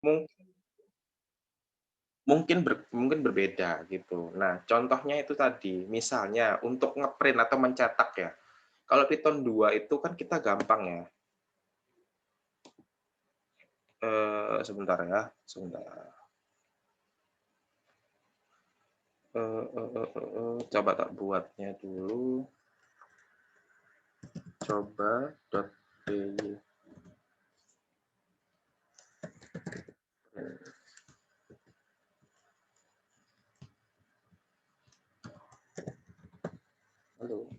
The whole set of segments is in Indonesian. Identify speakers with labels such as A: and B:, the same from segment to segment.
A: Mung mungkin berbeda gitu. Nah, contohnya itu tadi, misalnya untuk ngeprint atau mencetak ya, kalau Python 2 itu kan kita gampang ya, sebentar ya, sebentar, coba tak buatnya dulu, coba.py. Halo,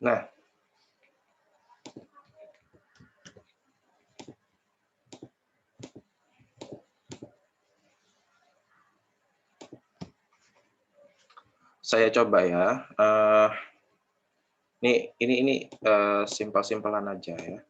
A: nah, saya coba ya, ini simpel-simpelan aja ya.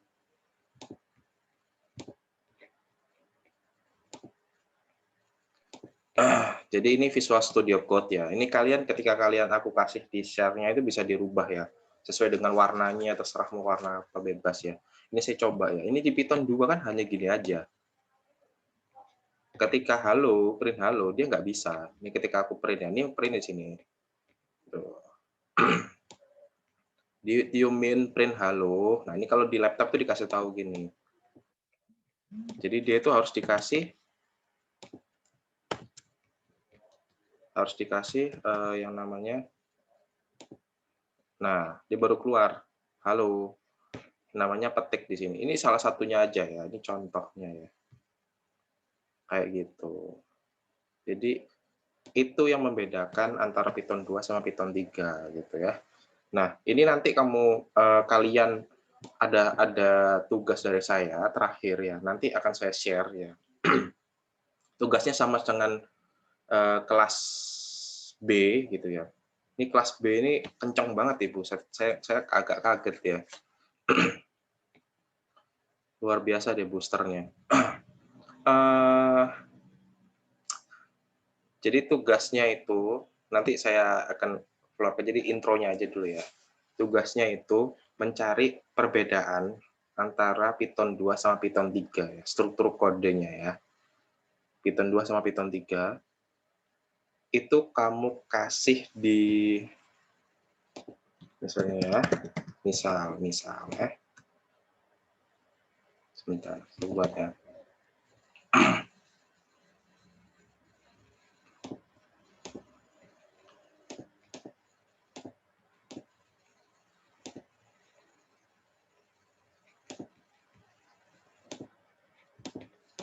A: Jadi ini Visual Studio Code ya. Ini kalian ketika kalian aku kasih di share-nya itu bisa dirubah ya. Sesuai dengan warnanya, terserah mau warna apa bebas ya. Ini saya coba ya. Ini di Python 2 kan hanya gini aja. Ketika halo, print halo, dia nggak bisa. Ini ketika aku print ya. Ini print di sini. Tuh. Diumin print halo. Nah ini kalau di laptop tuh dikasih tahu gini. Jadi dia itu harus dikasih yang namanya. Nah, dia baru keluar. Halo. Namanya petik di sini. Ini salah satunya aja ya, ini contohnya ya. Kayak gitu. Jadi itu yang membedakan antara Python 2 sama Python 3 gitu ya. Nah, ini nanti kalian ada tugas dari saya terakhir ya. Nanti akan saya share ya. Tugasnya sama dengan kelas B gitu ya. Ini kelas B ini kencang banget Ibu. Saya agak kaget ya. Luar biasa deh boosternya. Jadi tugasnya itu nanti saya akan keluarkan, jadi intronya aja dulu ya. Tugasnya itu mencari perbedaan antara Python 2 sama Python 3 ya, struktur kodenya ya. Python 2 sama Python 3 itu kamu kasih di misalnya ya, misal ya. Sebentar, saya buat ya.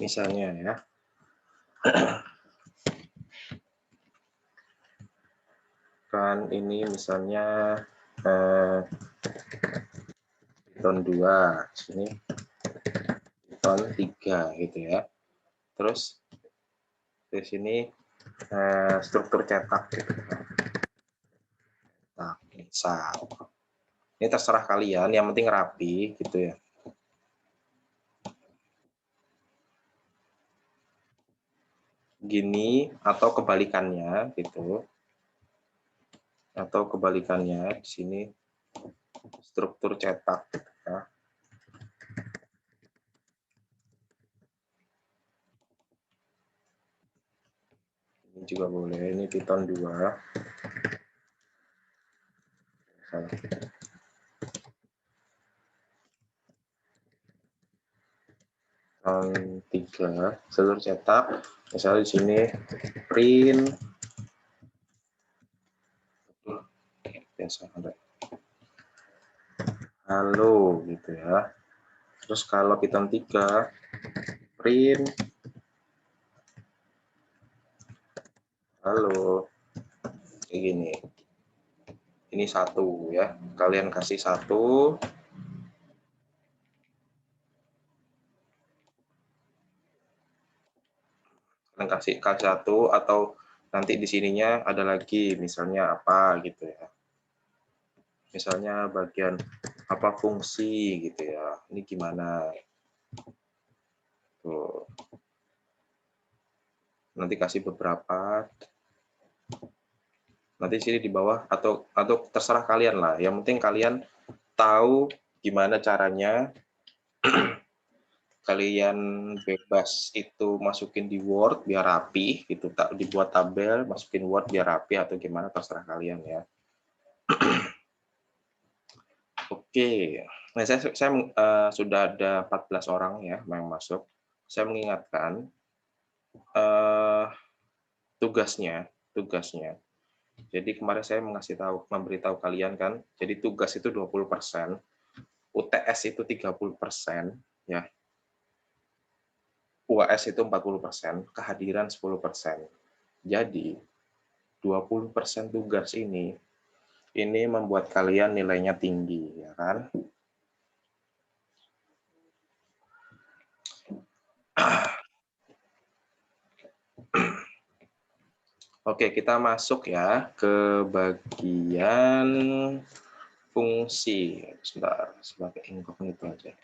A: Misalnya ya. Kan ini misalnya Python 2, sini Python 3 gitu ya. Terus di sini struktur cetak gitu. Nah, misal. Ini terserah kalian, yang penting rapi gitu ya. Gini atau kebalikannya gitu. Atau kebalikannya di sini struktur cetak gitu ya. Ini juga boleh, ini Python 2. Python 3, seluruh cetak. Misalnya di sini print biasa ada halo gitu ya. Terus kalau Python 3 print halo kayak gini. Ini satu ya. Kalian kasih satu. Kalian kasih satu atau nanti di sininya ada lagi misalnya apa gitu ya. Misalnya bagian apa fungsi gitu ya. Ini gimana? Tuh. Nanti kasih beberapa. Nanti sini di bawah atau terserah kalian lah. Yang penting kalian tahu gimana caranya. Kalian bebas itu masukin di Word biar rapi gitu, tak dibuat tabel, masukin Word biar rapi atau gimana terserah kalian ya. Oke, nah saya sudah ada 14 orang ya yang masuk. Saya mengingatkan tugasnya. Jadi kemarin saya memberitahu kalian kan, jadi tugas itu 20%, UTS itu 30%, ya. UAS itu 40%, kehadiran 10%. Jadi 20% tugas ini membuat kalian nilainya tinggi, ya kan? Oke, kita masuk ya ke bagian fungsi. Sebentar, sebagai incognito aja.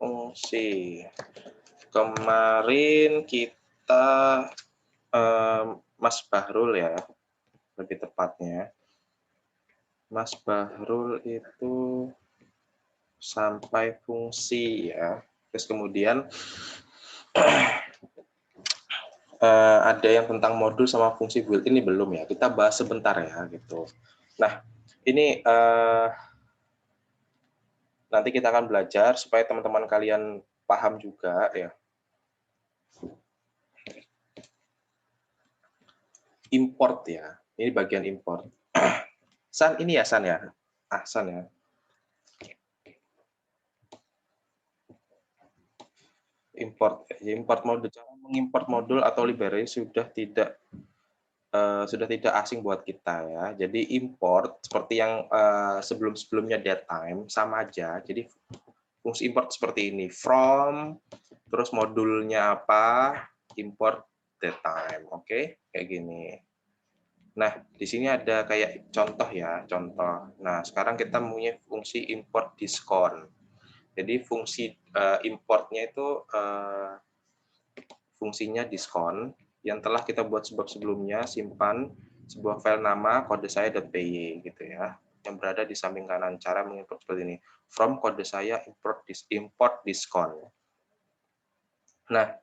A: Fungsi. Kemarin kita Mas Bahrul ya, lebih tepatnya. Mas Bahrul itu sampai fungsi ya. Terus kemudian ada yang tentang modul sama fungsi build ini belum ya. Kita bahas sebentar ya gitu. Nah, ini nanti kita akan belajar supaya teman-teman kalian paham juga ya. Import ya. Ini bagian import. San ini ya San ya. San ya. Import modul, cara mengimport modul atau library sudah tidak asing buat kita ya. Jadi import seperti yang sebelum-sebelumnya datetime sama aja. Jadi fungsi import seperti ini, from, terus modulnya apa, import datetime, oke? Kayak gini. Nah, di sini ada kayak contoh ya, contoh. Nah, sekarang kita punya fungsi import diskon. Jadi fungsi importnya itu fungsinya diskon yang telah kita buat sebelumnya, simpan sebuah file nama kode saya.py gitu ya, yang berada di samping kanan. Cara mengimport seperti ini, from kode saya import diskon. Nah,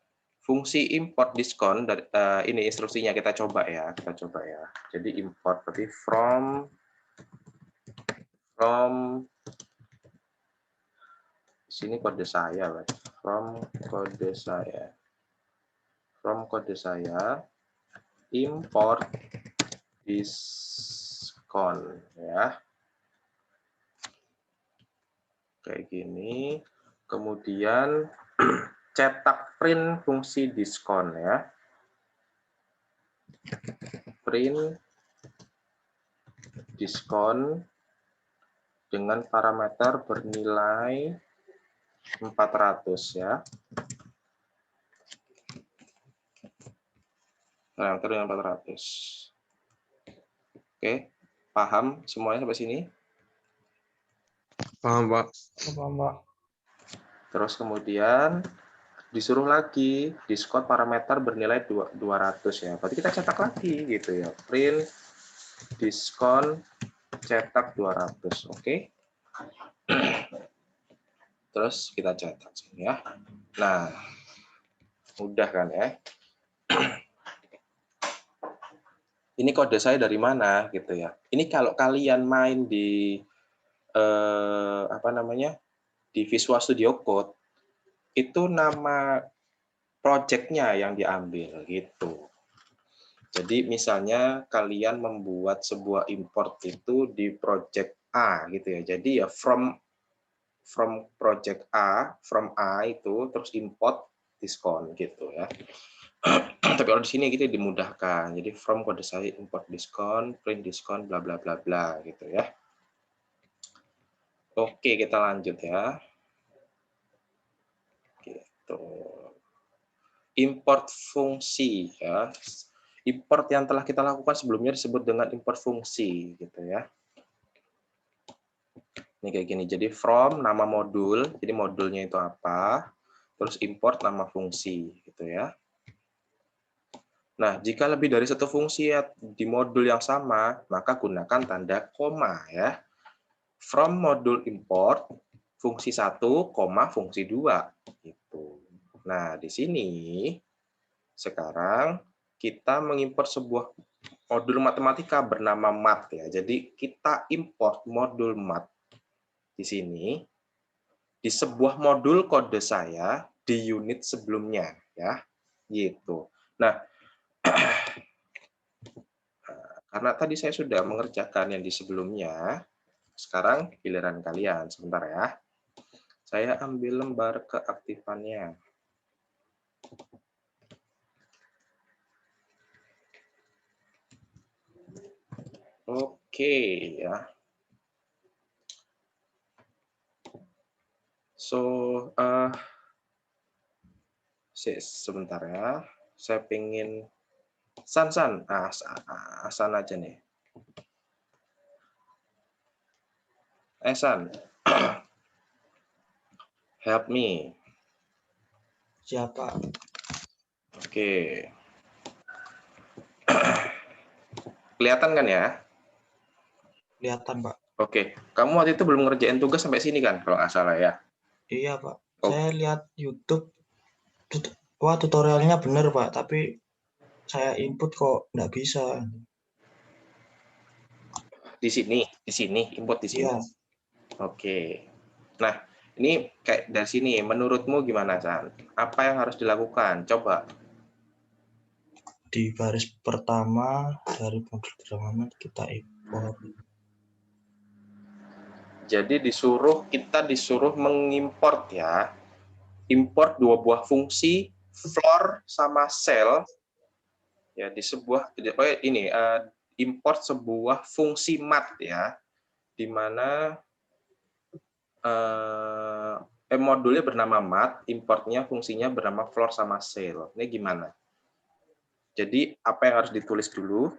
A: fungsi import diskon dari ini instruksinya kita coba ya. Jadi import berarti from sini kode saya, from kode saya import diskon ya. Kayak gini. Kemudian cetak print fungsi diskon ya. Print diskon dengan parameter bernilai 400 ya. Parameter dengan 400. Oke, paham semuanya sampai sini?
B: Paham, Pak.
C: Paham, Pak.
A: Terus kemudian disuruh lagi diskon parameter bernilai 200 ya. Berarti kita cetak lagi gitu ya. Print diskon cetak 200, oke? Terus kita cetak sini ya. Nah, mudah kan ya? Ini kode saya dari mana gitu ya. Ini kalau kalian main di di Visual Studio Code, itu nama project-nya yang diambil gitu. Jadi misalnya kalian membuat sebuah import itu di project A gitu ya. Jadi ya from project A, from A itu terus import diskon gitu ya. Tapi kalau di sini kita dimudahkan. Jadi from kode saya import diskon, print diskon, bla bla bla bla gitu ya. Oke, kita lanjut ya. Gitu. Import fungsi ya. Import yang telah kita lakukan sebelumnya disebut dengan import fungsi gitu ya. Ini kayak gini. Jadi from nama modul, jadi modulnya itu apa? Terus import nama fungsi gitu ya. Nah, jika lebih dari satu fungsi ya, di modul yang sama, maka gunakan tanda koma ya. From modul import fungsi 1, fungsi 2 gitu. Nah, di sini sekarang kita mengimport sebuah modul matematika bernama mat ya. Jadi kita import modul mat di sini di sebuah modul kode saya di unit sebelumnya ya. Gitu. Nah, karena tadi saya sudah mengerjakan yang di sebelumnya, sekarang giliran kalian. Sebentar ya. Saya ambil lembar keaktifannya. Oke ya. So, sebentar ya. Saya pengen San, San aja nih. San, help me.
B: Siapa?
A: Oke. Kelihatan kan ya?
B: Kelihatan, Pak.
A: Oke. Kamu waktu itu belum ngerjain tugas sampai sini kan, kalau nggak salah ya?
B: Iya, Pak.
A: Oh.
B: Saya lihat YouTube. Wah, tutorialnya bener, Pak. Tapi saya input kok nggak bisa.
A: Di sini, input di sini.
B: Iya.
A: Oke. Nah, ini kayak dari sini, menurutmu gimana, San? Apa yang harus dilakukan? Coba.
B: Di baris pertama dari modul pertama kita import.
A: Jadi kita disuruh mengimport ya. Import dua buah fungsi, floor sama cell ya di sebuah ini import sebuah fungsi mat ya, di mana modulnya bernama mat, importnya fungsinya bernama floor sama cell. Ini gimana? Jadi apa yang harus ditulis dulu?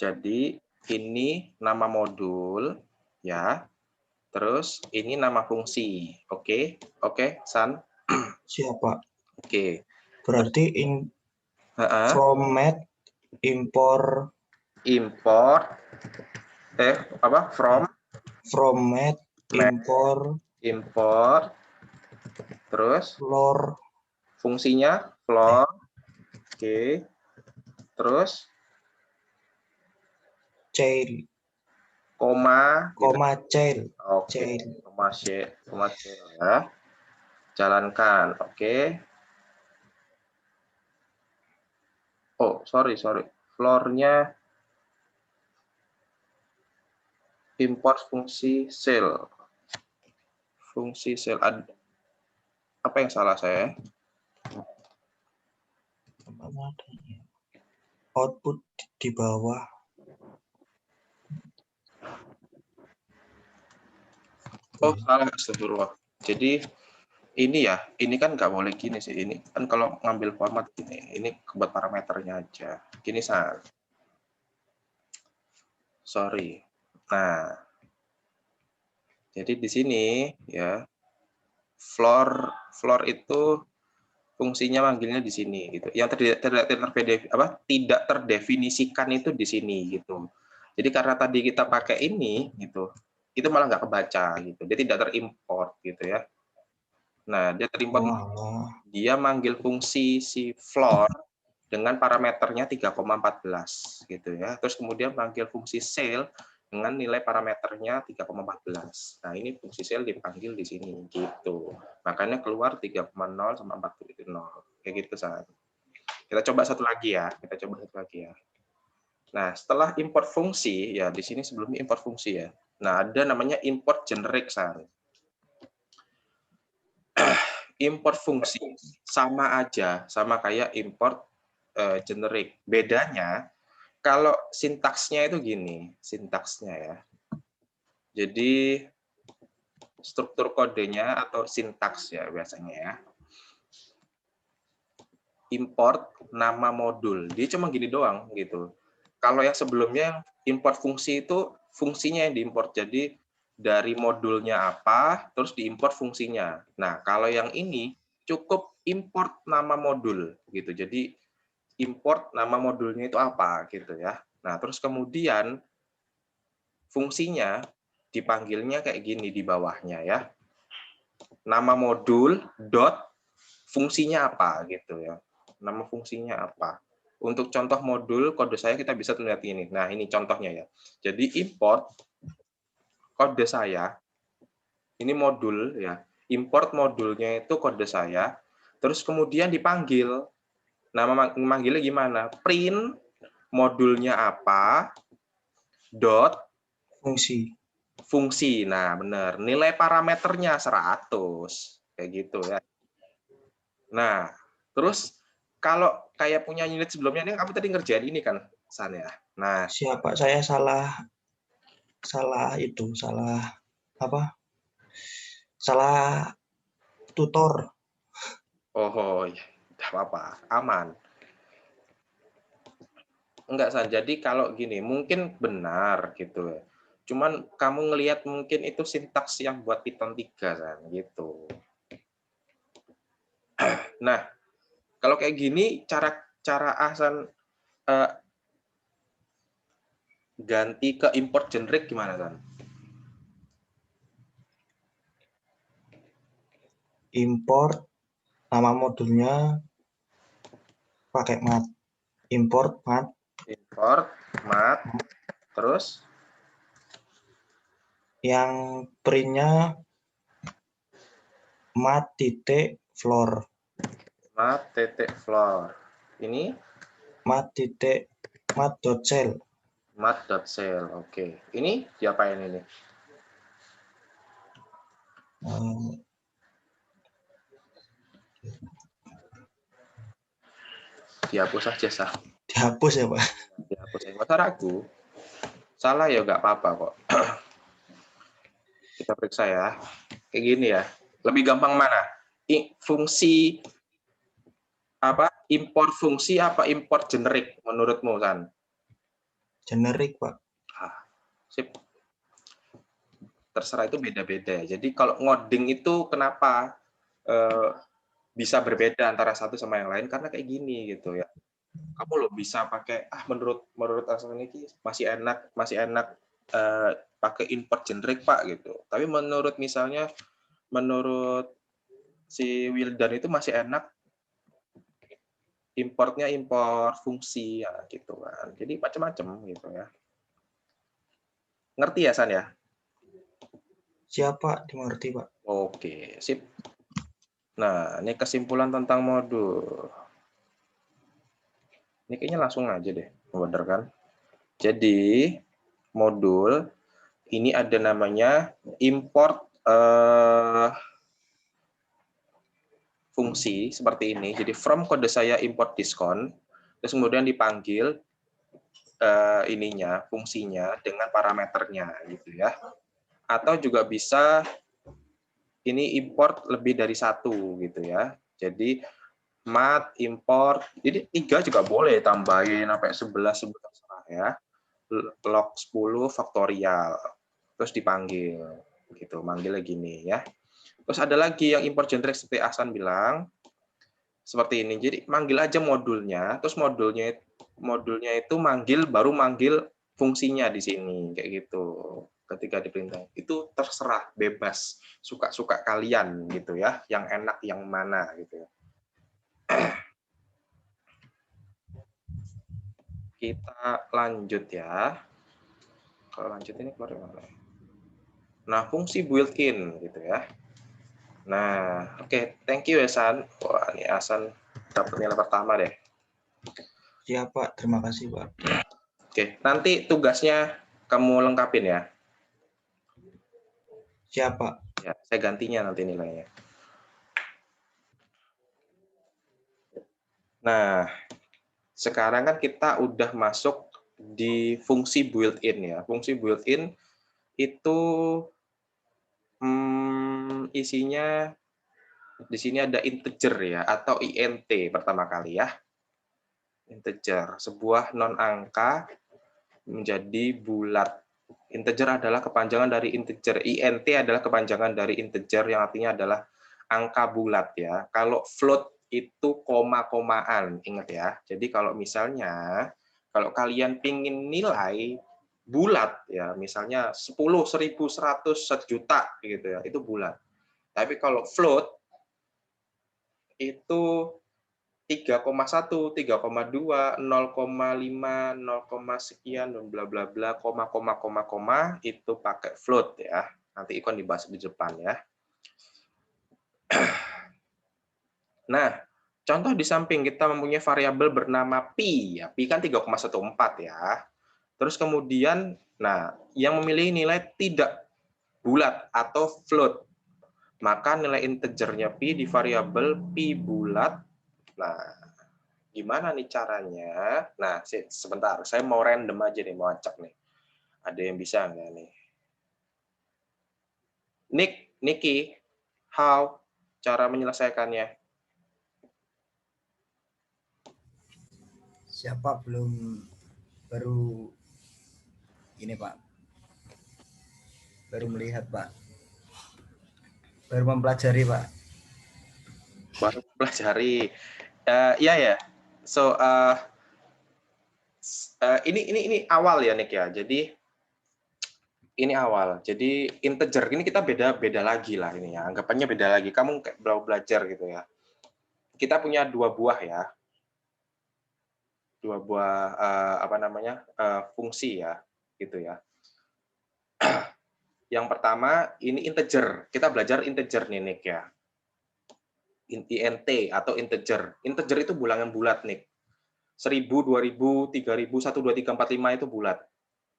A: Jadi ini nama modul ya. Terus ini nama fungsi. Oke, San.
B: Siapa?
A: Oke.
B: Berarti format import format
A: import terus
B: floor
A: fungsinya floor. Oke. Terus
B: chain
A: koma
B: chain.
A: Oke, koma ya. Jalankan. Oke. Oh, sorry. Floor-nya import fungsi cell. Fungsi cell. Apa yang salah saya?
B: Output di bawah.
A: Oh, salah, astagfirullah. Jadi ini ya, ini kan nggak boleh gini sih. Ini kan kalau ngambil format gini, ini buat parameternya aja. Gini, San. Sorry. Nah, jadi di sini ya, floor itu fungsinya manggilnya di sini gitu. Yang tidak terdefinisikan itu di sini gitu. Jadi karena tadi kita pakai ini gitu, itu malah nggak kebaca gitu. Dia tidak terimport gitu ya. Nah, dia terimport, dia manggil fungsi si floor dengan parameternya 3,14 gitu ya. Terus kemudian manggil fungsi cell dengan nilai parameternya 3,14. Nah, ini fungsi cell dipanggil di sini gitu. Makanya keluar 3,0 sama 40. Kayak gitu, San. Kita coba satu lagi ya. Nah, setelah import fungsi, ya di sini sebelumnya import fungsi ya. Nah, ada namanya import generic, San. Import fungsi sama aja, sama kayak import generic. Bedanya, kalau sintaksnya itu gini, sintaksnya ya. Jadi, struktur kodenya atau sintaks ya biasanya ya. Import nama modul. Dia cuma gini doang gitu. Kalau yang sebelumnya import fungsi itu fungsinya yang diimport. Jadi dari modulnya apa, terus diimport fungsinya. Nah, kalau yang ini cukup import nama modul gitu. Jadi import nama modulnya itu apa gitu ya. Nah, terus kemudian fungsinya dipanggilnya kayak gini di bawahnya ya. Nama modul dot fungsinya apa gitu ya. Nama fungsinya apa. Untuk contoh modul kode saya kita bisa lihat ini. Nah, ini contohnya ya. Jadi import kode saya, ini modul ya. Import modulnya itu kode saya, terus kemudian dipanggil. Nama manggilnya gimana? Print modulnya apa, dot
B: Fungsi.
A: fungsi. Nah, benar. Nilai parameternya 100. Kayak gitu ya. Nah, terus kalau kayak punya unit sebelumnya ini kamu tadi ngerjain ini kan, San ya. Nah,
B: Siapa saya salah itu, salah apa? Salah tutor.
A: oh ya, udah apa-apa, aman. Enggak, San. Jadi kalau gini, mungkin benar gitu. Cuman kamu ngelihat mungkin itu sintaks yang buat Python 3, San, gitu. Nah, kalau kayak gini cara Ahsan ganti ke import generic gimana, San?
B: Import nama modulnya pakai mat. Import mat.
A: Import mat terus
B: Yang printnya mat titik floor.
A: mat titik floor. Ini
B: Mat titik mat dot cell.
A: mat.cell. Oke. Ini diapain ini? Dihapus aja, Sah.
B: Dihapus ya, Pak.
A: Dihapus aja. Nggak usah ragu. Salah ya nggak apa-apa kok. Kita periksa ya. Kayak gini ya. Lebih gampang mana? Fungsi apa? Import fungsi apa import generik menurutmu, San?
B: Generik, Pak.
A: Sip. Terserah, itu beda-beda. Jadi kalau ngoding itu kenapa bisa berbeda antara satu sama yang lain? Karena kayak gini gitu ya. Kamu lo bisa pakai menurut Asal ini masih enak pakai import generic, Pak, gitu. Tapi menurut si Wildan itu masih enak importnya import fungsi ya gitu kan. Jadi macam-macam gitu ya. Ngerti ya, San ya?
B: Siapa dimengerti, Pak?
A: Oke, sip. Nah, ini kesimpulan tentang modul. Ini kayaknya langsung aja deh, bener kan? Jadi, modul ini ada namanya import fungsi seperti ini. Jadi from kode saya import diskon, terus kemudian dipanggil fungsinya dengan parameternya gitu ya. Atau juga bisa ini import lebih dari satu gitu ya. Jadi mat import, jadi 3 juga boleh, tambahin sampai 11 ya. Log 10 faktorial. Terus dipanggil gitu, manggilnya gini ya. Terus ada lagi yang import generic seperti Ahsan bilang seperti ini. Jadi manggil aja modulnya, terus modulnya itu baru manggil fungsinya di sini kayak gitu. Ketika diperintah itu terserah, bebas, suka-suka kalian gitu ya, yang enak yang mana gitu ya. Kita lanjut ya. Kalau lanjut ini keluar mana? Nah, fungsi built-in gitu ya. Nah, oke, thank you ya, San. Wah, ini Hasan dapat nilai pertama deh.
B: Siapa? Terima kasih, Pak.
A: Oke, nanti tugasnya kamu lengkapin ya.
B: Siapa?
A: Ya, saya gantinya nanti nilainya. Nah, sekarang kan kita udah masuk di fungsi built-in ya. Fungsi built-in itu isinya di sini ada integer ya, atau int pertama kali ya. Integer, sebuah non angka menjadi bulat. Integer adalah kepanjangan dari integer. Int adalah kepanjangan dari integer yang artinya adalah angka bulat ya. Kalau float itu koma-komaan, ingat ya. Jadi kalau misalnya kalau kalian pingin nilai bulat ya, misalnya 10, 1000, 100, 1 juta gitu ya, itu bulat. Tapi kalau float itu 3,1, 3,2, 0,5, 0, sekian dan bla bla bla, koma itu pakai float ya. Nanti ikon dibahas di depan ya. Nah, contoh di samping kita mempunyai variabel bernama pi ya. Pi kan 3,14 ya. Terus kemudian nah, yang memilih nilai tidak bulat atau float, maka nilai integernya pi di variabel pi bulat. Nah, gimana nih caranya? Nah, sebentar, saya mau random aja nih, mau acak nih. Ada yang bisa nggak nih? Niki, how cara menyelesaikannya?
C: Siapa belum baru ini Pak? Baru melihat Pak. Baru mempelajari Pak.
A: Baru pelajari. Iya ya. So ini awal ya Nick ya. Jadi ini awal. Jadi integer ini kita beda lagi lah ini ya. Anggapannya beda lagi. Kamu kayak belajar gitu ya. Kita punya dua buah ya. Dua buah apa namanya? Fungsi ya, gitu ya. Yang pertama ini integer. Kita belajar integer nih Nick ya. Int atau integer. Integer itu bilangan bulat nih. 1000, 2000, 3000, 1, 2, 3, 4, 5 itu bulat.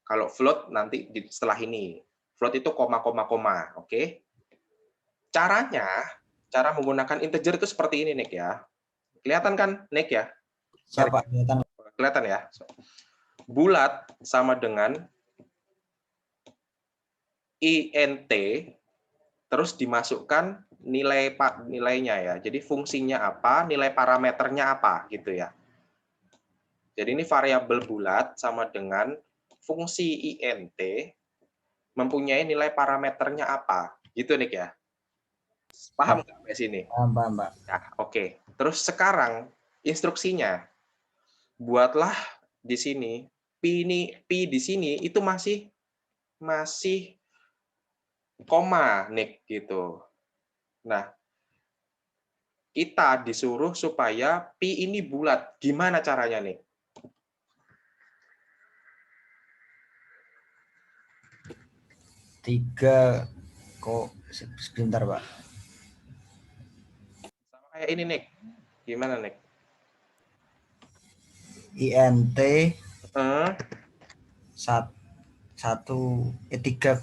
A: Kalau float nanti setelah ini. Float itu koma. Oke? Caranya, cara menggunakan integer itu seperti ini, Nick ya. Kelihatan kan, Nick ya?
C: Siapa kelihatan?
A: Kelihatan ya? Bulat sama dengan int, terus dimasukkan nilainya ya. Jadi fungsinya apa, nilai parameternya apa, gitu ya. Jadi ini variabel bulat sama dengan fungsi int mempunyai nilai parameternya apa, gitu Nick ya. Paham nggak sampai sini?
C: Paham, Pak.
A: Nah, oke. Terus sekarang instruksinya, buatlah di sini pi di sini itu masih koma Nick gitu. Nah, kita disuruh supaya pi ini bulat. Gimana caranya nih?
C: Tiga kok sebentar Pak.
A: Sama kayak ini Nick. Gimana Nick?
C: INT
A: Hmm,
C: 3,14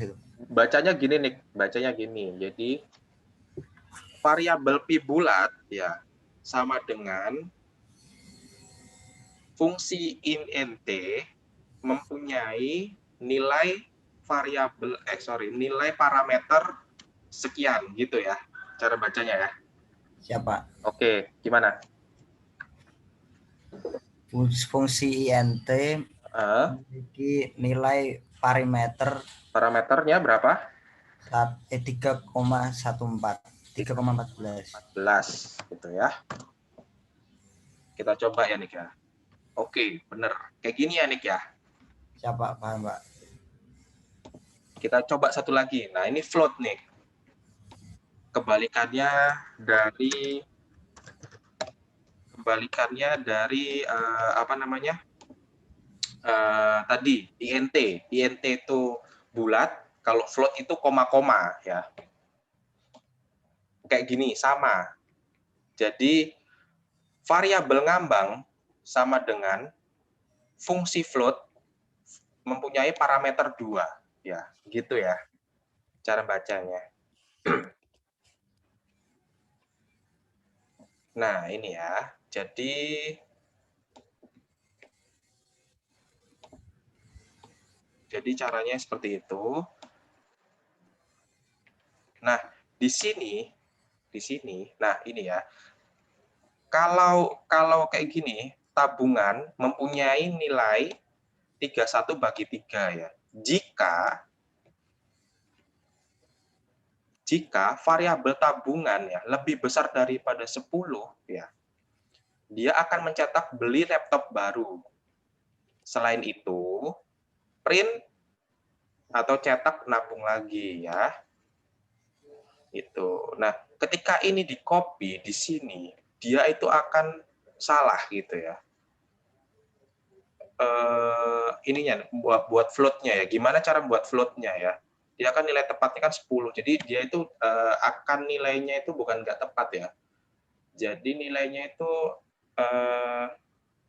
C: itu.
A: bacanya gini Nick, bacanya gini. Jadi variabel pi bulat ya sama dengan fungsi int mempunyai nilai nilai parameter sekian gitu ya cara bacanya ya.
C: Siapa?
A: Oke, gimana?
C: Fungsi INT memiliki nilai
A: Parameternya berapa?
C: 3,14
A: gitu ya. Kita coba ya Nick ya. Oke, bener. Kayak gini ya Nick ya.
C: Siapa? Paham Pak?
A: Kita coba satu lagi. Nah, ini float nih. Kebalikannya dari apa namanya? Tadi int itu bulat, kalau float itu koma-koma ya. Kayak gini sama. Jadi variabel ngambang sama dengan fungsi float mempunyai parameter 2, ya, gitu ya cara bacanya. Nah, ini ya. Jadi caranya seperti itu. Nah, di sini, nah ini ya. Kalau kayak gini, tabungan mempunyai nilai 31/3 ya. Jika variabel tabungan ya lebih besar daripada 10 ya, dia akan mencetak beli laptop baru. Selain itu, print atau cetak nabung lagi ya. Itu. Nah, ketika ini di copy di sini, dia itu akan salah gitu ya. Ininya buat float-nya ya. Gimana cara buat float-nya ya? Dia kan nilai tepatnya kan 10. Jadi dia itu akan nilainya itu bukan nggak tepat ya. Jadi nilainya itu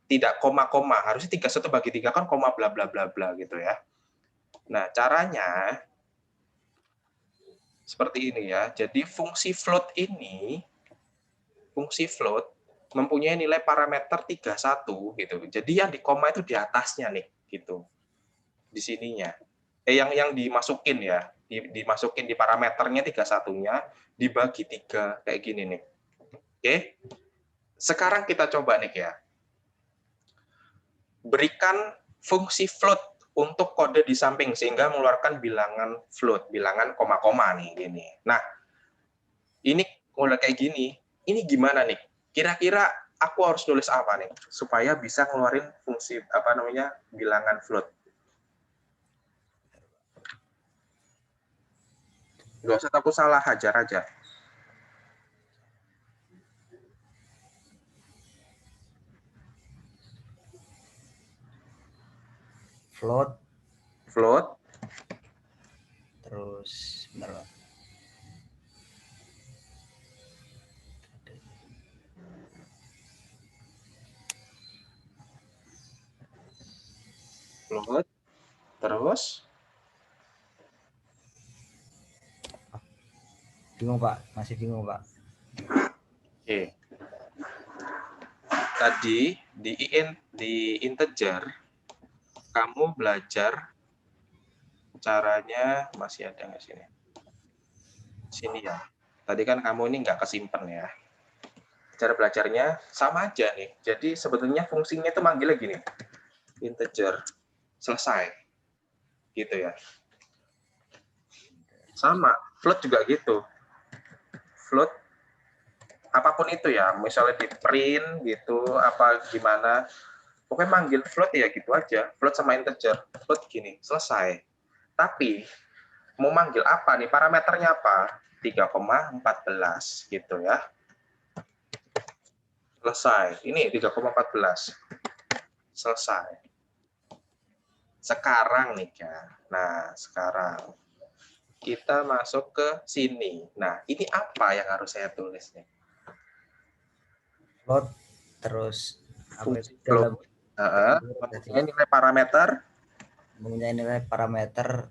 A: tidak koma-koma, harusnya 31/3 kan koma bla bla bla bla gitu ya. Nah, caranya seperti ini ya. Jadi fungsi float mempunyai nilai parameter 31 gitu. Jadi yang di koma itu di atasnya nih gitu. Di sininya. Yang dimasukin ya, dimasukin di parameternya 31-nya dibagi 3 kayak gini nih. Oke. Sekarang kita coba nih ya. Berikan fungsi float untuk kode di samping sehingga mengeluarkan bilangan float, bilangan koma-koma nih gini. Nah, ini udah kayak gini. Ini gimana nih? Kira-kira aku harus nulis apa nih supaya bisa ngeluarin fungsi apa namanya bilangan float? Gak usah takut salah, hajar aja.
C: Float. Terus bentar, Pak.
A: Float. Terus
C: Bingung, Pak. Masih bingung, Pak.
A: oke. Tadi di integer kamu belajar caranya masih ada nggak sini? Sini ya. Tadi kan kamu ini nggak kesimpan ya. Cara belajarnya sama aja nih. Jadi sebetulnya fungsinya itu manggilnya gini. Integer selesai. Gitu ya. Sama, float juga gitu. Float apapun itu ya, misalnya di print gitu, apa gimana. Pokoknya manggil float ya gitu aja. Float sama integer. Float gini, selesai. Tapi mau manggil apa nih? Parameternya apa? 3,14 gitu ya. Selesai. Ini 3,14. Selesai. Sekarang nih ya. Nah, sekarang kita masuk ke sini. Nah, ini apa yang harus saya tulis nih?
C: Float terus
A: Fungsi
C: dalam
A: mempunyai nilai parameter
C: mempunyai nilai parameter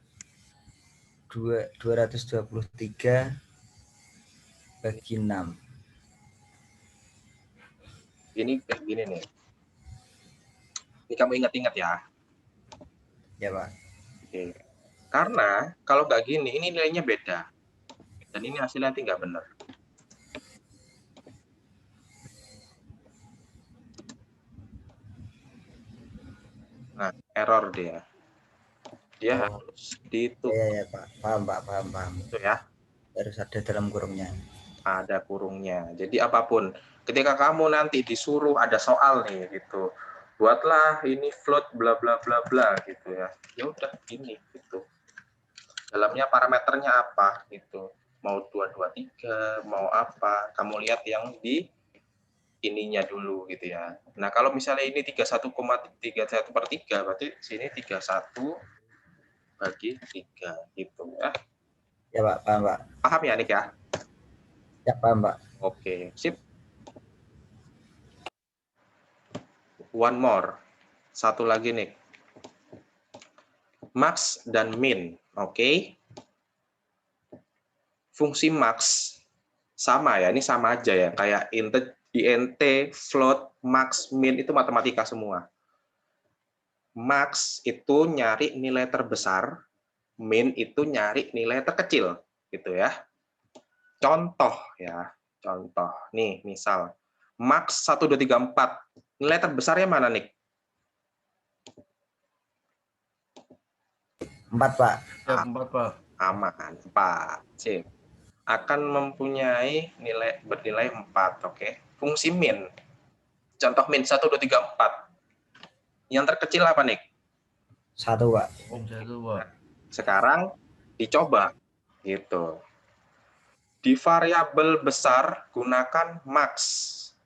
C: 223/6.
A: ini kayak gini nih. Ini kamu ingat-ingat ya.
C: Ya, Pak.
A: Oke. Karena kalau nggak gini, ini nilainya beda. Dan ini hasilnya nanti nggak benar. Nah, error dia. Dia harus dihitung.
C: Ya, Pak. Paham, Pak. Paham.
A: Itu ya.
C: Harus ada dalam kurungnya.
A: Ada kurungnya. Jadi apapun, ketika kamu nanti disuruh ada soal nih gitu, buatlah ini float bla bla bla bla gitu ya. Ya udah gini gitu. Dalamnya parameternya apa gitu. Mau 223, mau apa, kamu lihat yang di ininya dulu gitu ya. Nah, kalau misalnya ini 31,31/3 berarti sini 31/3 gitu ya.
C: Ya, Pak. Paham, Pak.
A: Paham ya, Nik ya?
C: Ya, paham, Pak.
A: Oke, sip. One more. Satu lagi nih. Max dan min, oke. Fungsi max sama ya, ini sama aja ya, kayak int, float, max, min itu matematika semua. Max itu nyari nilai terbesar, min itu nyari nilai terkecil, gitu ya. Contoh ya, contoh. Nih, misal max 1 2 3 4. Nilai terbesarnya mana nih?
C: 4, Pak.
D: Ya, 4, Pak.
A: Aman, 4. Sip. Akan mempunyai bernilai 4, oke. Fungsi min. Contoh min 1 2 3 4. Yang terkecil apa nih?
C: 1, Pak.
D: 1, Pak.
A: Sekarang dicoba gitu. Di variabel besar gunakan max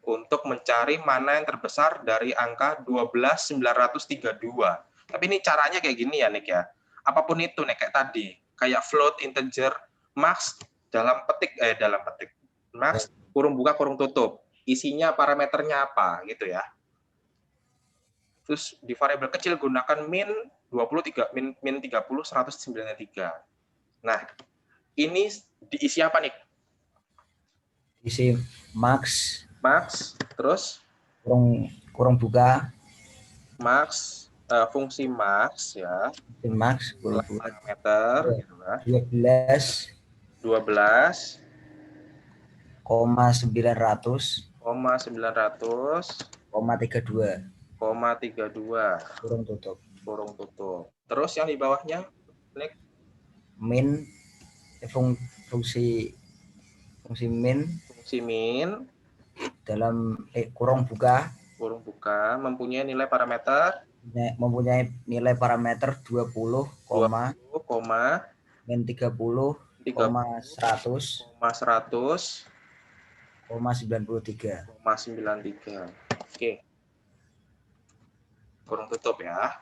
A: untuk mencari mana yang terbesar dari angka 12.932. Tapi ini caranya kayak gini ya, Nick ya. Apapun itu nih kayak tadi, kayak float, integer, max dalam petik max kurung buka kurung tutup. Isinya parameternya apa gitu ya. Terus di variabel kecil gunakan min 23 min 30 193. Nah, ini diisi apa nih?
C: Isi max
A: Max, terus
C: kurung buka
A: max, fungsi max ya,
C: max kurung buka
A: parameter gitu kan.
C: 12,900
A: 12,900,32
C: kurung tutup.
A: kurung tutup. Terus yang di bawahnya
C: Min fungsi min
A: fungsi min
C: dalam kurung buka
A: mempunyai nilai parameter
C: mempunyai nilai parameter 20, min 30, 100,
A: 100,93. Oke. Kurung tutup ya.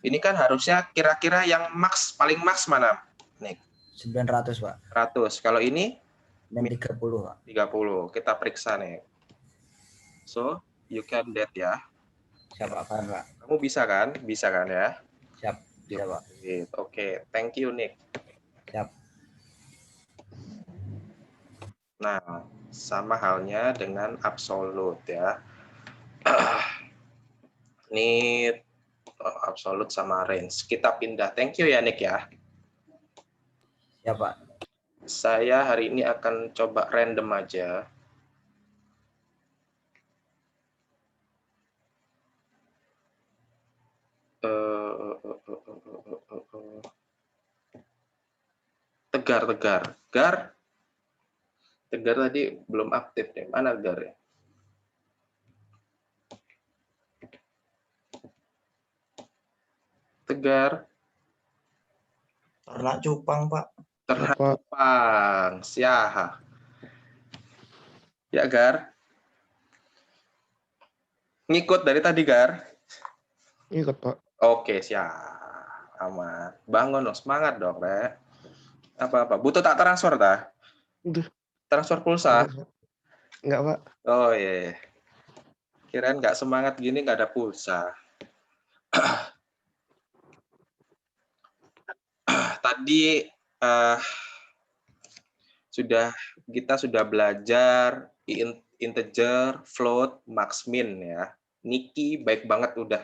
A: Ini kan harusnya kira-kira yang max, paling max mana? Nih,
C: 900, Pak.
A: 100. Kalau ini
C: Min 30, Pak.
A: 30. Kita periksa nih. So, you can that ya.
C: Siap, Pak.
A: Kamu bisa kan? Bisa kan ya?
C: Siap, bisa, Pak.
A: Oke, thank you, Nick.
C: Siap.
A: Nah, sama halnya dengan absolut ya. Ini absolut sama range. Kita pindah. Thank you ya, Nick ya.
C: Siap, Pak.
A: Saya hari ini akan coba random aja. Tegar tadi belum aktif deh. Mana Tegar ya? Tegar.
B: Ternak cupang, Pak.
A: Ternak cupang. Siah. Ya, Gar. Ngikut dari tadi, Gar?
E: Ikut, Pak.
A: Oke, siap. Aman. Bangun dong, semangat dong, Rek. Apa-apa? Butuh tak transfer, tak?
E: Udah.
A: Transfer pulsa?
E: Enggak, Pak.
A: Oh, iya. Kirain nggak semangat gini nggak ada pulsa. Tadi kita sudah belajar integer, float, max, min ya. Niki baik banget udah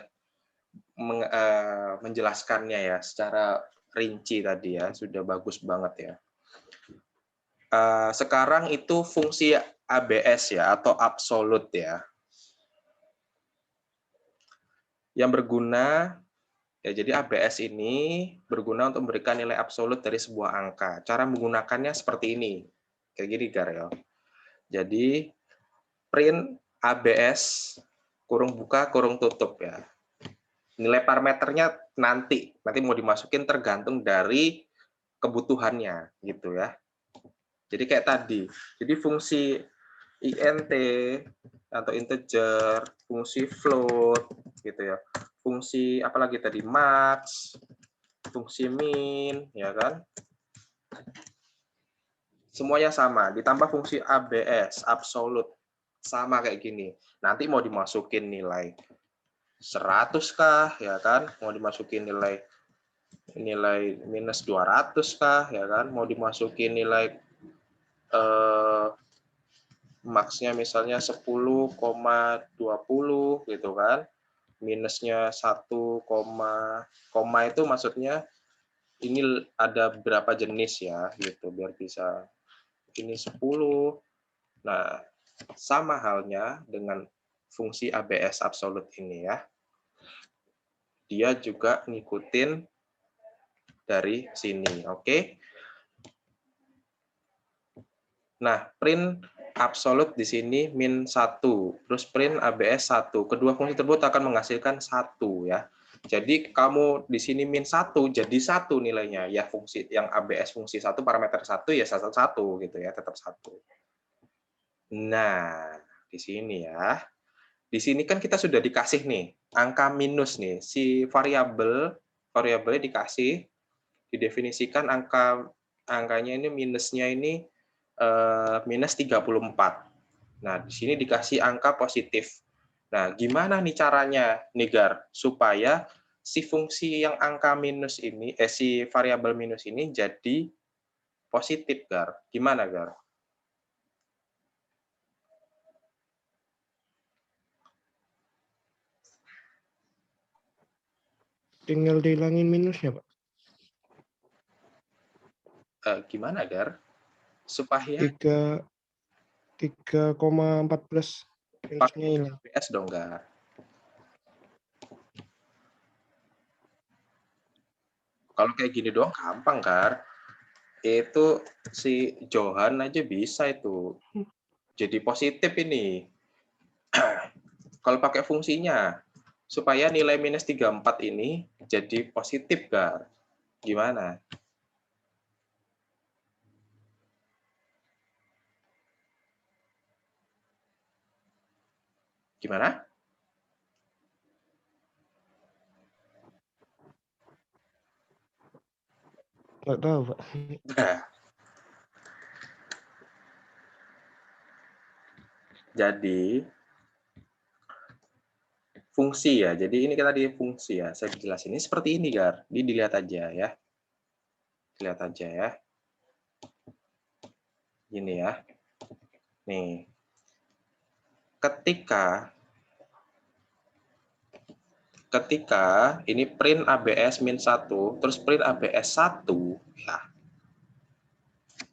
A: menjelaskannya ya secara rinci tadi ya, sudah bagus banget ya. Sekarang itu fungsi ABS ya atau absolut ya. Yang berguna ya, jadi ABS ini berguna untuk memberikan nilai absolut dari sebuah angka. Cara menggunakannya seperti ini. Kayak gini, Gar ya. Jadi print ABS kurung buka kurung tutup ya. Nilai parameternya nanti mau dimasukin tergantung dari kebutuhannya gitu ya. Jadi kayak tadi. Jadi fungsi int atau integer, fungsi float gitu ya. Fungsi apalagi tadi max, fungsi min ya kan. Semuanya sama, ditambah fungsi ABS, absolute. Sama kayak gini. Nanti mau dimasukin nilai 100 kah, ya kan? Mau dimasukin nilai minus 200 kah, ya kan? Mau dimasukin nilai max-nya misalnya 10,20 gitu kan. Minusnya 1, koma itu maksudnya ini ada berapa jenis ya gitu biar bisa ini 10. Nah, sama halnya dengan fungsi ABS absolut ini ya. Dia juga ngikutin dari sini, oke? Nah, print absolut di sini min 1, terus print ABS 1. Kedua fungsi tersebut akan menghasilkan 1 ya. Jadi kamu di sini min 1 jadi 1 nilainya. Ya fungsi yang ABS fungsi 1 parameter 1 ya 1 gitu ya, tetap 1. Nah, di sini ya. Di sini kan kita sudah dikasih nih angka minus nih. Si variabelnya dikasih, didefinisikan angkanya ini minusnya ini minus 34. Nah, di sini dikasih angka positif. Nah, gimana nih caranya, Nigar, supaya si fungsi yang angka minus ini, si variabel minus ini jadi positif, Gar? Gimana, Gar?
E: Tinggal dihilangin minusnya, Pak.
A: Gimana, Gar? Supaya
E: 3,14 minusnya hilang.
A: ABS dong, Gar. Kalau kayak gini doang gampang, Gar. Itu si Johan aja bisa itu. Jadi positif ini. Kalau pakai fungsinya, supaya nilai minus 34 ini jadi positif, Gar. Gimana? Gimana?
E: Nggak tahu, Pak.
A: Nah, jadi fungsi ya. Jadi ini kita di fungsi ya. Saya jelasin ini seperti ini, Gar. Ini dilihat aja ya. Dilihat aja ya. Gini ya. Nih. Ketika ini print ABS min 1, terus print ABS 1, ya.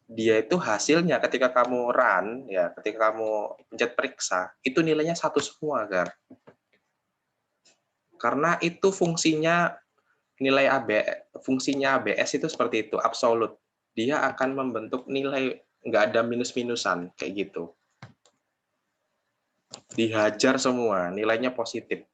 A: Dia itu hasilnya ketika kamu run, ya, ketika kamu pencet periksa, itu nilainya 1 semua, Gar. Karena itu fungsinya nilai fungsinya ABS itu seperti itu, absolut. Dia akan membentuk nilai nggak ada minus-minusan kayak gitu. Dihajar semua, nilainya positif.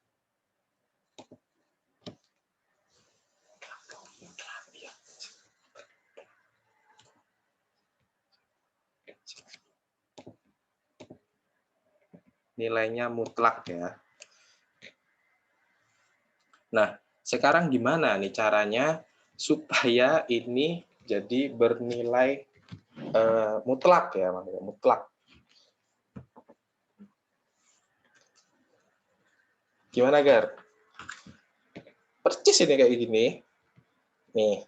A: Nilainya mutlak ya. Nah, sekarang gimana nih caranya supaya ini jadi bernilai mutlak ya, mutlak. Gimana, Gar? Percis ini kayak gini. Nih.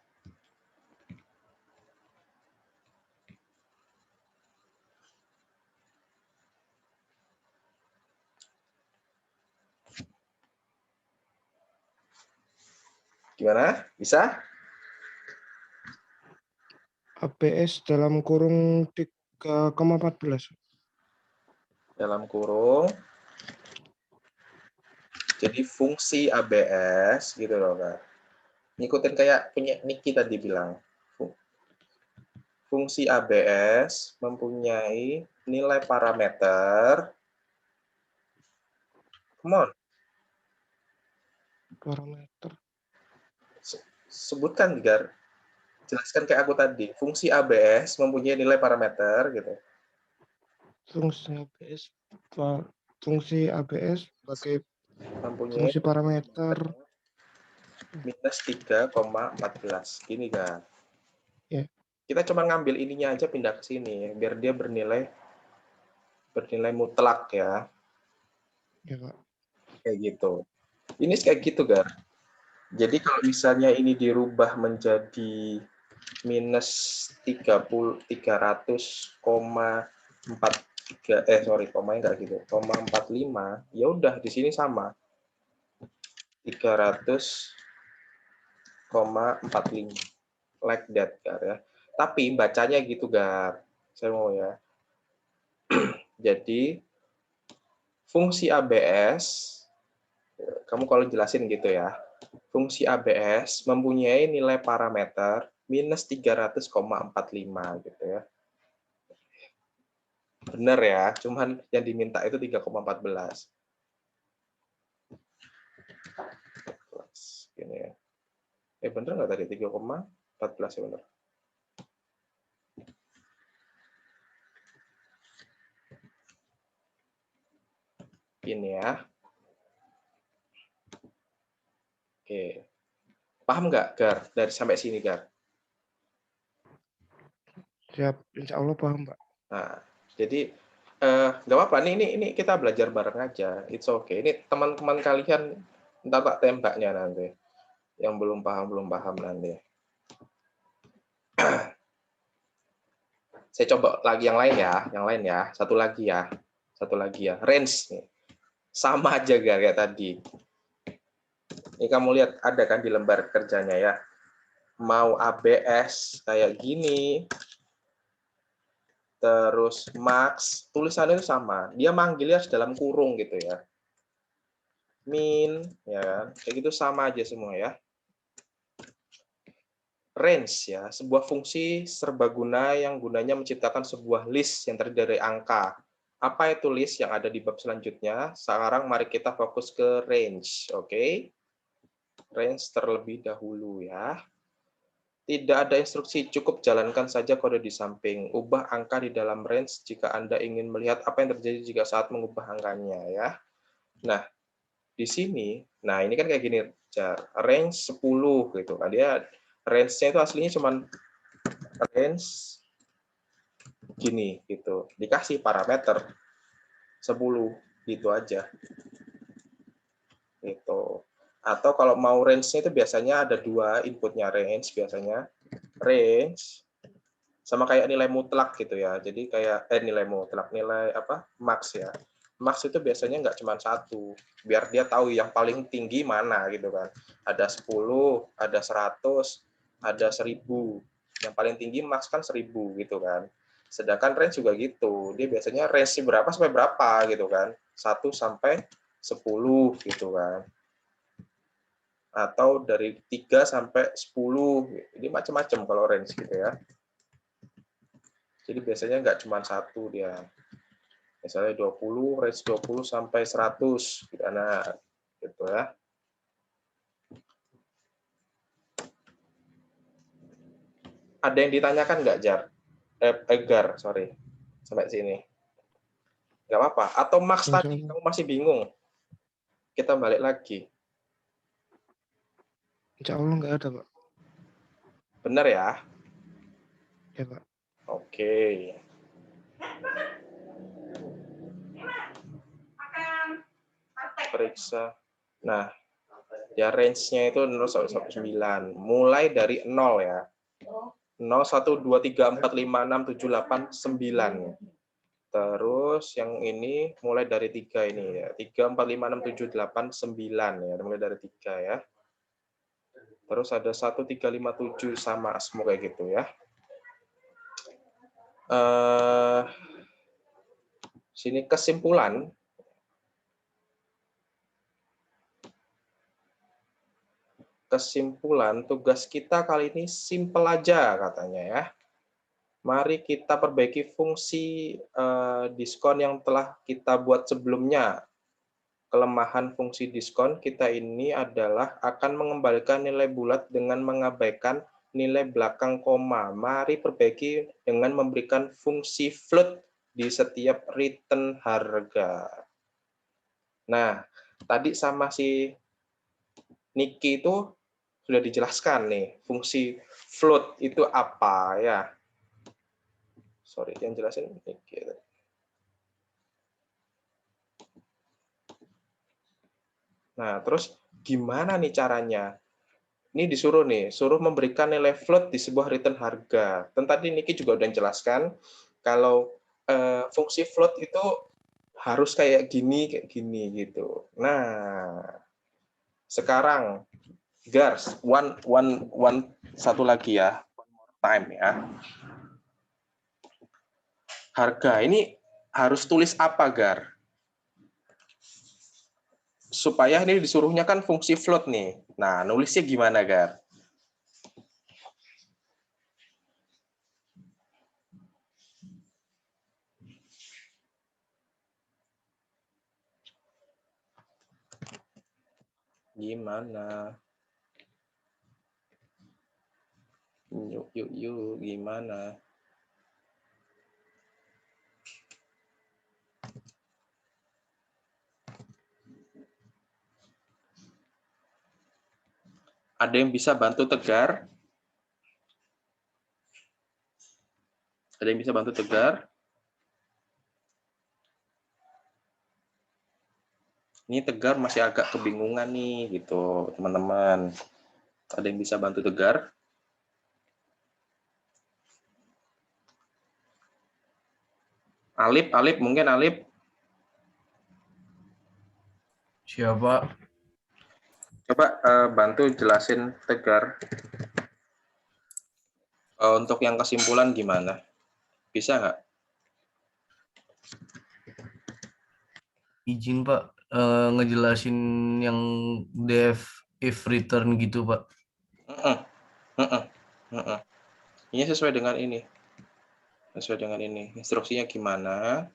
A: Gimana? Bisa?
E: ABS dalam kurung 3,14.
A: Dalam kurung. Jadi fungsi ABS gitu loh, Kak. Ngikutin kayak punya Niki tadi bilang. Fungsi ABS mempunyai nilai parameter. Come on.
E: Parameter.
A: Sebutkan, Gar. Jelaskan kayak aku tadi. Fungsi ABS mempunyai nilai parameter gitu.
E: Fungsi ABS sebagai
A: Mempunyai
E: fungsi parameter
A: minus 3,14. Gini, Gar.
E: ya.
A: Kita cuma ngambil ininya aja pindah ke sini biar dia bernilai mutlak ya.
E: Ya, Pak.
A: Kayak gitu. Ini kayak gitu, Gar. Jadi kalau misalnya ini dirubah menjadi minus 300,43 komanya enggak gitu, 0,45, ya udah di sini sama 300,45 like that, Gar ya. Tapi bacanya gitu, Gar. Saya mau ya. Jadi fungsi ABS, kamu kalau jelasin gitu ya. Fungsi ABS mempunyai nilai parameter minus 300,45 gitu ya. Benar ya, cuman yang diminta itu 3,14. Gini ya. Bener nggak tadi 3,14 ya bener? Gini ya. Oke. Paham nggak, Gar? Dari sampai sini, Gar?
E: Siap, insya Allah paham, Pak.
A: Nah, jadi nggak apa-apa. Ini kita belajar bareng aja. It's okay. Ini teman-teman kalian ntar tak tembaknya nanti. Yang belum paham nanti. Saya coba lagi yang lain ya. Satu lagi ya. Range nih. Sama aja kayak tadi. Ini kamu lihat ada kan di lembar kerjanya ya. Mau ABS kayak gini, terus max, tulisannya itu sama. Dia manggilnya dalam kurung gitu ya. Min, ya kan? Kayak gitu sama aja semua ya. Range ya, sebuah fungsi serbaguna yang gunanya menciptakan sebuah list yang terdiri dari angka. Apa itu list yang ada di bab selanjutnya? Sekarang mari kita fokus ke range, oke? Range terlebih dahulu ya. Tidak ada instruksi, cukup jalankan saja kode di samping. Ubah angka di dalam range jika Anda ingin melihat apa yang terjadi jika saat mengubah angkanya ya. Nah, di sini, nah ini kan kayak gini, range 10 gitu kan. Dia range-nya itu aslinya cuman range gini gitu. Dikasih parameter 10 gitu aja. Gitu. Atau kalau mau range-nya itu biasanya ada dua inputnya range biasanya. Range sama kayak nilai mutlak gitu ya. Jadi kayak nilai mutlak, nilai apa? Max ya. Max itu biasanya nggak cuma satu. Biar dia tahu yang paling tinggi mana gitu kan. Ada 10, ada 100, ada 1000. Yang paling tinggi max kan 1000 gitu kan. Sedangkan range juga gitu. Dia biasanya range berapa sampai berapa gitu kan. 1 sampai 10 gitu kan. Atau dari 3 sampai 10. Jadi macam-macam kalau range gitu ya. Jadi biasanya nggak cuma satu dia. Misalnya 20, range 20 sampai 100. Nah, gitu ya. Ada yang ditanyakan nggak, Jar? Gar, sorry. Sampai sini. Nggak apa-apa. Atau Max
E: Insya
A: tadi,
E: Allah,
A: kamu masih bingung? Kita balik lagi.
E: insya Allah nggak ada, Pak.
A: Benar ya?
E: Ya, Pak.
A: Oke. Periksa. Nah, ya range-nya itu 0 sampai 9. Mulai dari 0 ya. 0, 1, 2, 3, 4, 5, 6, 7, 8, 9. Terus yang ini mulai dari 3 ini ya. 3, 4, 5, 6, 7, 8, 9 ya. Mulai dari 3 ya. Terus ada 1, 3, 5, 7 sama semua kayak gitu ya. Sini kesimpulan. Kesimpulan tugas kita kali ini simpel aja katanya ya. Mari kita perbaiki fungsi diskon yang telah kita buat sebelumnya. Kelemahan fungsi diskon kita ini adalah akan mengembalikan nilai bulat dengan mengabaikan nilai belakang koma. Mari perbaiki dengan memberikan fungsi float di setiap return harga. Nah, tadi sama si Niki itu sudah dijelaskan nih, fungsi float itu apa ya. Sorry, yang jelasin Niki. Nah, terus gimana nih caranya? Ini disuruh nih, suruh memberikan nilai float di sebuah return harga. Dan tadi Niki juga udah jelaskan, kalau fungsi float itu harus kayak gini gitu. Nah, sekarang Gars, satu lagi ya, one more time ya. Harga ini harus tulis apa, Gar? Supaya ini disuruhnya kan fungsi float nih. Nah, nulisnya gimana, Gar? Gimana? Yuk, gimana? Ada yang bisa bantu Tegar? Ada yang bisa bantu Tegar? Ini Tegar masih agak kebingungan nih, gitu, teman-teman. Ada yang bisa bantu Tegar? Alip, mungkin Alip.
D: Siapa?
A: Coba bantu jelasin Tegar. Untuk yang kesimpulan gimana? Bisa nggak?
D: Izin Pak, ngejelasin yang def if return gitu Pak.
A: Mm-mm, mm-mm, mm-mm. Ini sesuai dengan ini. Sesuai dengan ini. Instruksinya gimana?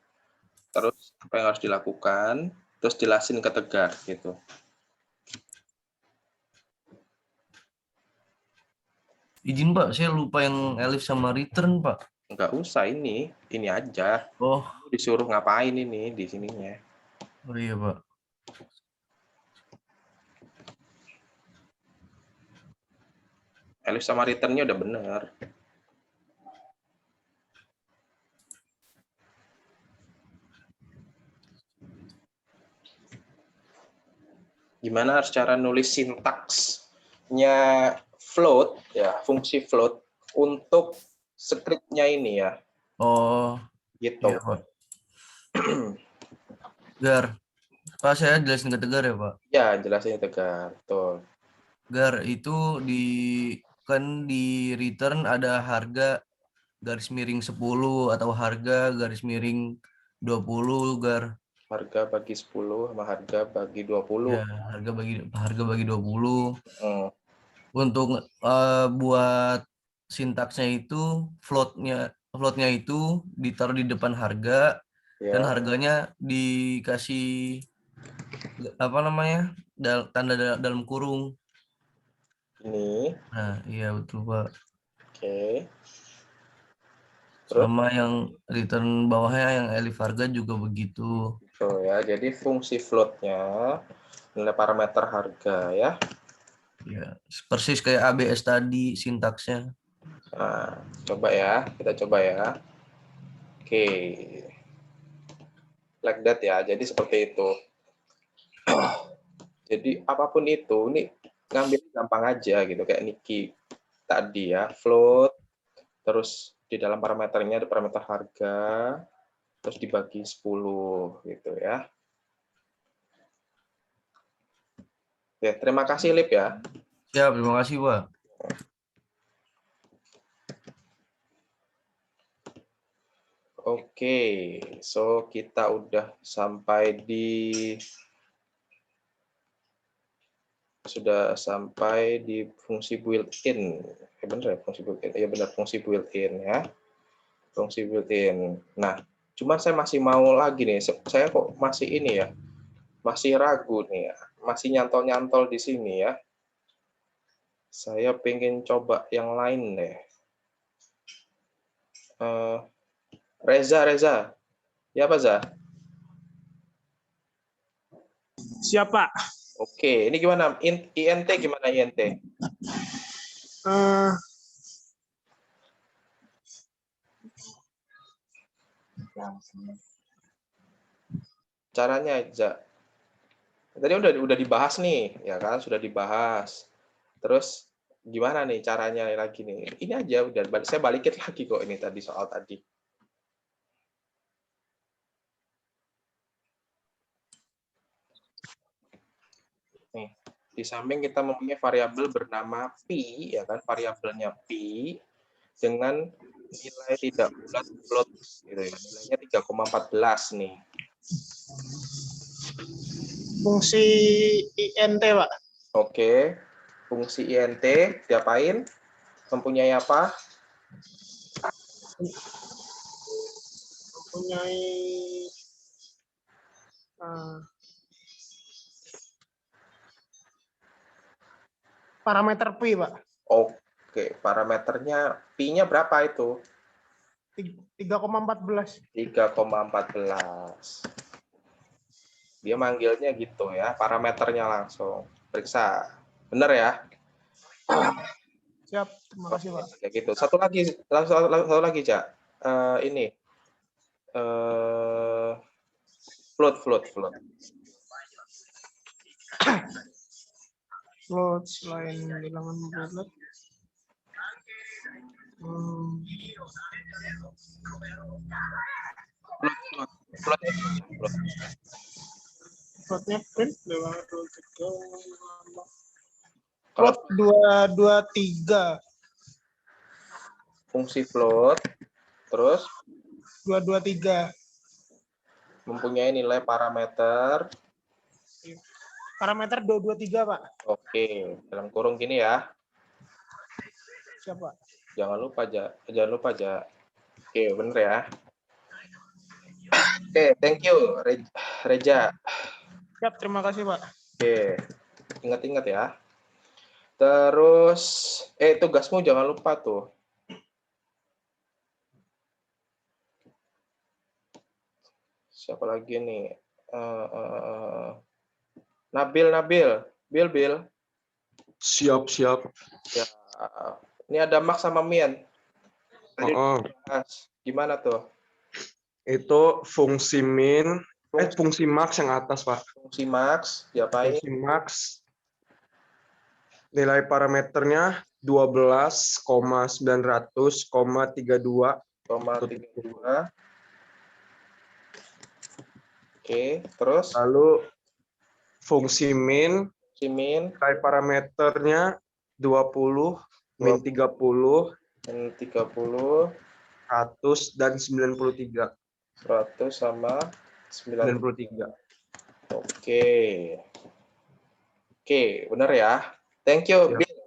A: Terus apa yang harus dilakukan? Terus jelasin ke Tegar gitu.
D: Izin Pak, saya lupa yang elif sama return Pak.
A: Nggak usah ini aja.
D: Oh,
A: Disuruh ngapain ini di sininya?
D: oh iya Pak.
A: Elif sama return-nya udah bener. Gimana harus cara nulis sintaksnya float, ya fungsi float untuk script-nya ini ya,
D: Oh,
A: gitu.
D: iya Pak. Gar, Pak saya jelasin ke Tegar ya Pak.
A: Ya, jelasin Tegar. Tuh.
D: Gar, itu kan di return ada harga garis miring 10 atau harga garis miring 20 Gar.
A: Harga bagi 10 sama harga bagi 20.
D: Ya, harga bagi 20.
A: Hmm.
D: Untuk buat sintaksnya itu floatnya itu ditaruh di depan harga dan
A: Ya,
D: harganya dikasih apa namanya tanda dalam kurung.
A: ini.
D: Nah, iya betul Pak.
A: Oke. Terus,
D: Sama yang return bawahnya yang elif harga juga begitu.
A: tuh ya. Jadi fungsi float-nya nilai parameter harga ya.
D: Ya, persis kayak ABS tadi sintaksnya.
A: Nah, coba ya. Kita coba ya. Oke. Like that ya. Jadi seperti itu. Jadi apapun itu, ini ngambil gampang aja gitu. Kayak Niki tadi ya. Float, terus di dalam parameternya ada parameter harga, terus dibagi 10 gitu ya. Oke, terima kasih Lip ya.
D: Ya, terima kasih Pak.
A: Oke, so kita udah sampai di fungsi built-in. Ya benar ya fungsi built-in. Ya benar fungsi built-in ya. Fungsi built-in. Nah, cuman saya masih mau lagi nih. Saya kok masih ini ya. Masih ragu nih ya. Masih nyantol-nyantol di sini ya. Saya pengen coba yang lain deh. Reza. Ya Pak Za?
F: Siapa?
A: Oke, ini gimana? INT gimana INT? Caranya aja. Tadi udah dibahas nih, ya kan? Sudah dibahas. Terus gimana nih caranya lagi nih? Ini aja udah saya balikin lagi kok ini tadi soal tadi. Nih, di samping kita mempunyai variabel bernama pi, ya kan? Variabelnya pi dengan nilai tidak bulat float gitu ya. Nilainya 3,14 nih.
F: Fungsi INT, Pak.
A: Oke. Fungsi INT diapain? Mempunyai apa?
F: Mempunyai parameter pi, Pak.
A: Oke, parameternya pi-nya berapa itu?
F: 3,14.
A: 3,14. Dia manggilnya gitu ya, parameternya langsung. Periksa. Benar ya?
F: Siap, terima kasih, Pak.
A: Kayak gitu. Satu lagi, Cak. Ini. Float.
F: Float selain bilangan bulat.
A: Float.
F: Floatnya print bilangan 23. Float 223.
A: Fungsi float. Terus
F: 223.
A: mempunyai nilai parameter.
F: Parameter 223, Pak.
A: Oke, dalam kurung gini ya.
F: Siap, Pak.
A: Jangan lupa, Ja. Oke, bener ya. Oke, thank you, Reja.
F: Siap, terima kasih, Pak.
A: Oke, ingat-ingat ya. Terus, tugasmu jangan lupa tuh. Siapa lagi nih? Nabil. Bill.
G: Siap.
A: Ya, ini ada Max sama Mian. Tadi
G: Oh,
A: gimana tuh?
G: itu fungsi min, fungsi max yang atas, Pak.
A: Fungsi Max, diapain?
G: Fungsi max, nilai parameternya 12,900,32.
A: 0,32. Oke, terus
G: Lalu fungsi min, nilai parameternya 20, min 30,
A: min 30,
G: 100, dan 93.
A: 100 sama
G: 93.
A: Oke, benar ya. Thank you,
G: Siap.
A: Bill.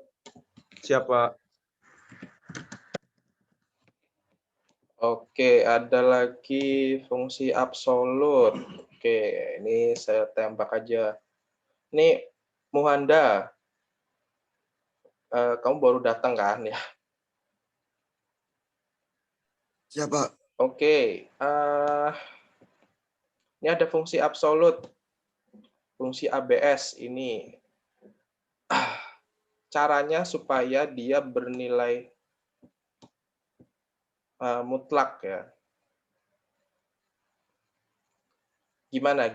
G: Siapa?
A: Oke, ada lagi fungsi absolut. Oke, ini saya tembak aja. Ini Muhanda, kamu baru datang kan ya?
H: Siapa?
A: Oke, ini ada fungsi absolut, fungsi ABS ini. Caranya supaya dia bernilai mutlak ya. Gimana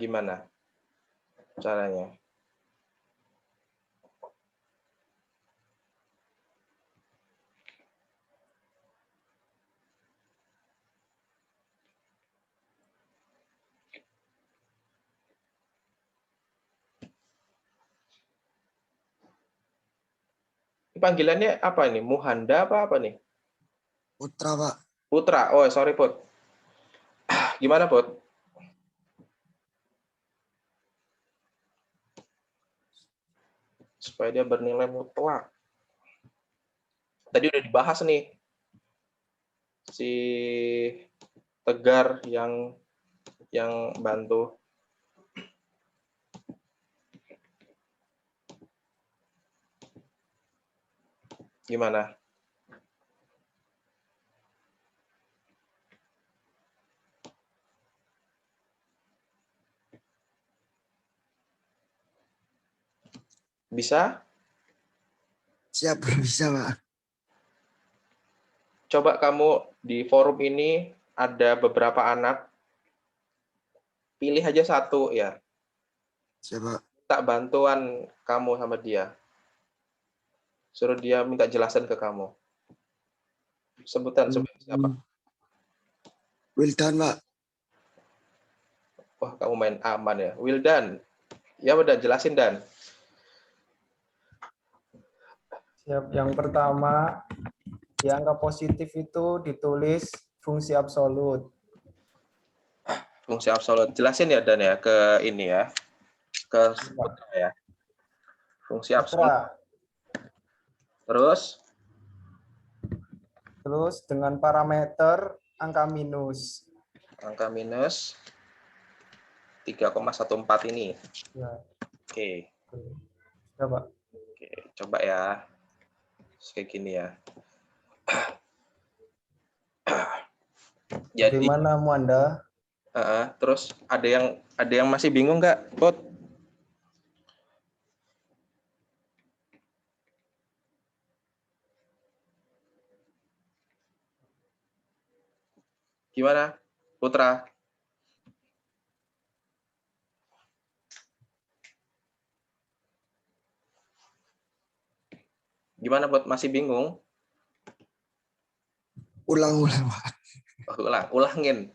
A: caranya? Panggilannya apa ini? Muhanda apa nih?
H: Putra, Pak.
A: Putra. Oh, sorry, Put. Gimana, Put? Supaya dia bernilai mutlak. Tadi udah dibahas nih. Si Tegar yang bantu. Gimana? Bisa?
H: Siap, bisa, Pak.
A: Coba kamu di forum ini ada beberapa anak, pilih aja satu ya.
H: Siap, Pak.
A: minta bantuan kamu sama dia. Suruh dia minta jelasan ke kamu. Sebutan siapa?
H: Wildan, Pak.
A: Wah, kamu main aman ya. Wildan. Ya udah, jelasin, Dan.
I: Siap. Yang pertama, di angka positif itu ditulis fungsi absolut.
A: Fungsi absolut. Jelasin ya, Dan ya, ke ini ya. Ke Putra ya. Fungsi absolut.
I: Putra.
A: Terus?
I: Terus dengan parameter angka minus.
A: Angka minus 3,14 ini.
I: Ya.
A: Oke.
I: Ya, Pak.
A: Oke, coba ya. Kayak gini ya. Jadi,
I: bagaimana Muanda?
A: terus ada yang masih bingung nggak, Put? Gimana, Putra? Gimana, Put? Masih bingung?
H: Ulang, Pak.
A: Ulangin.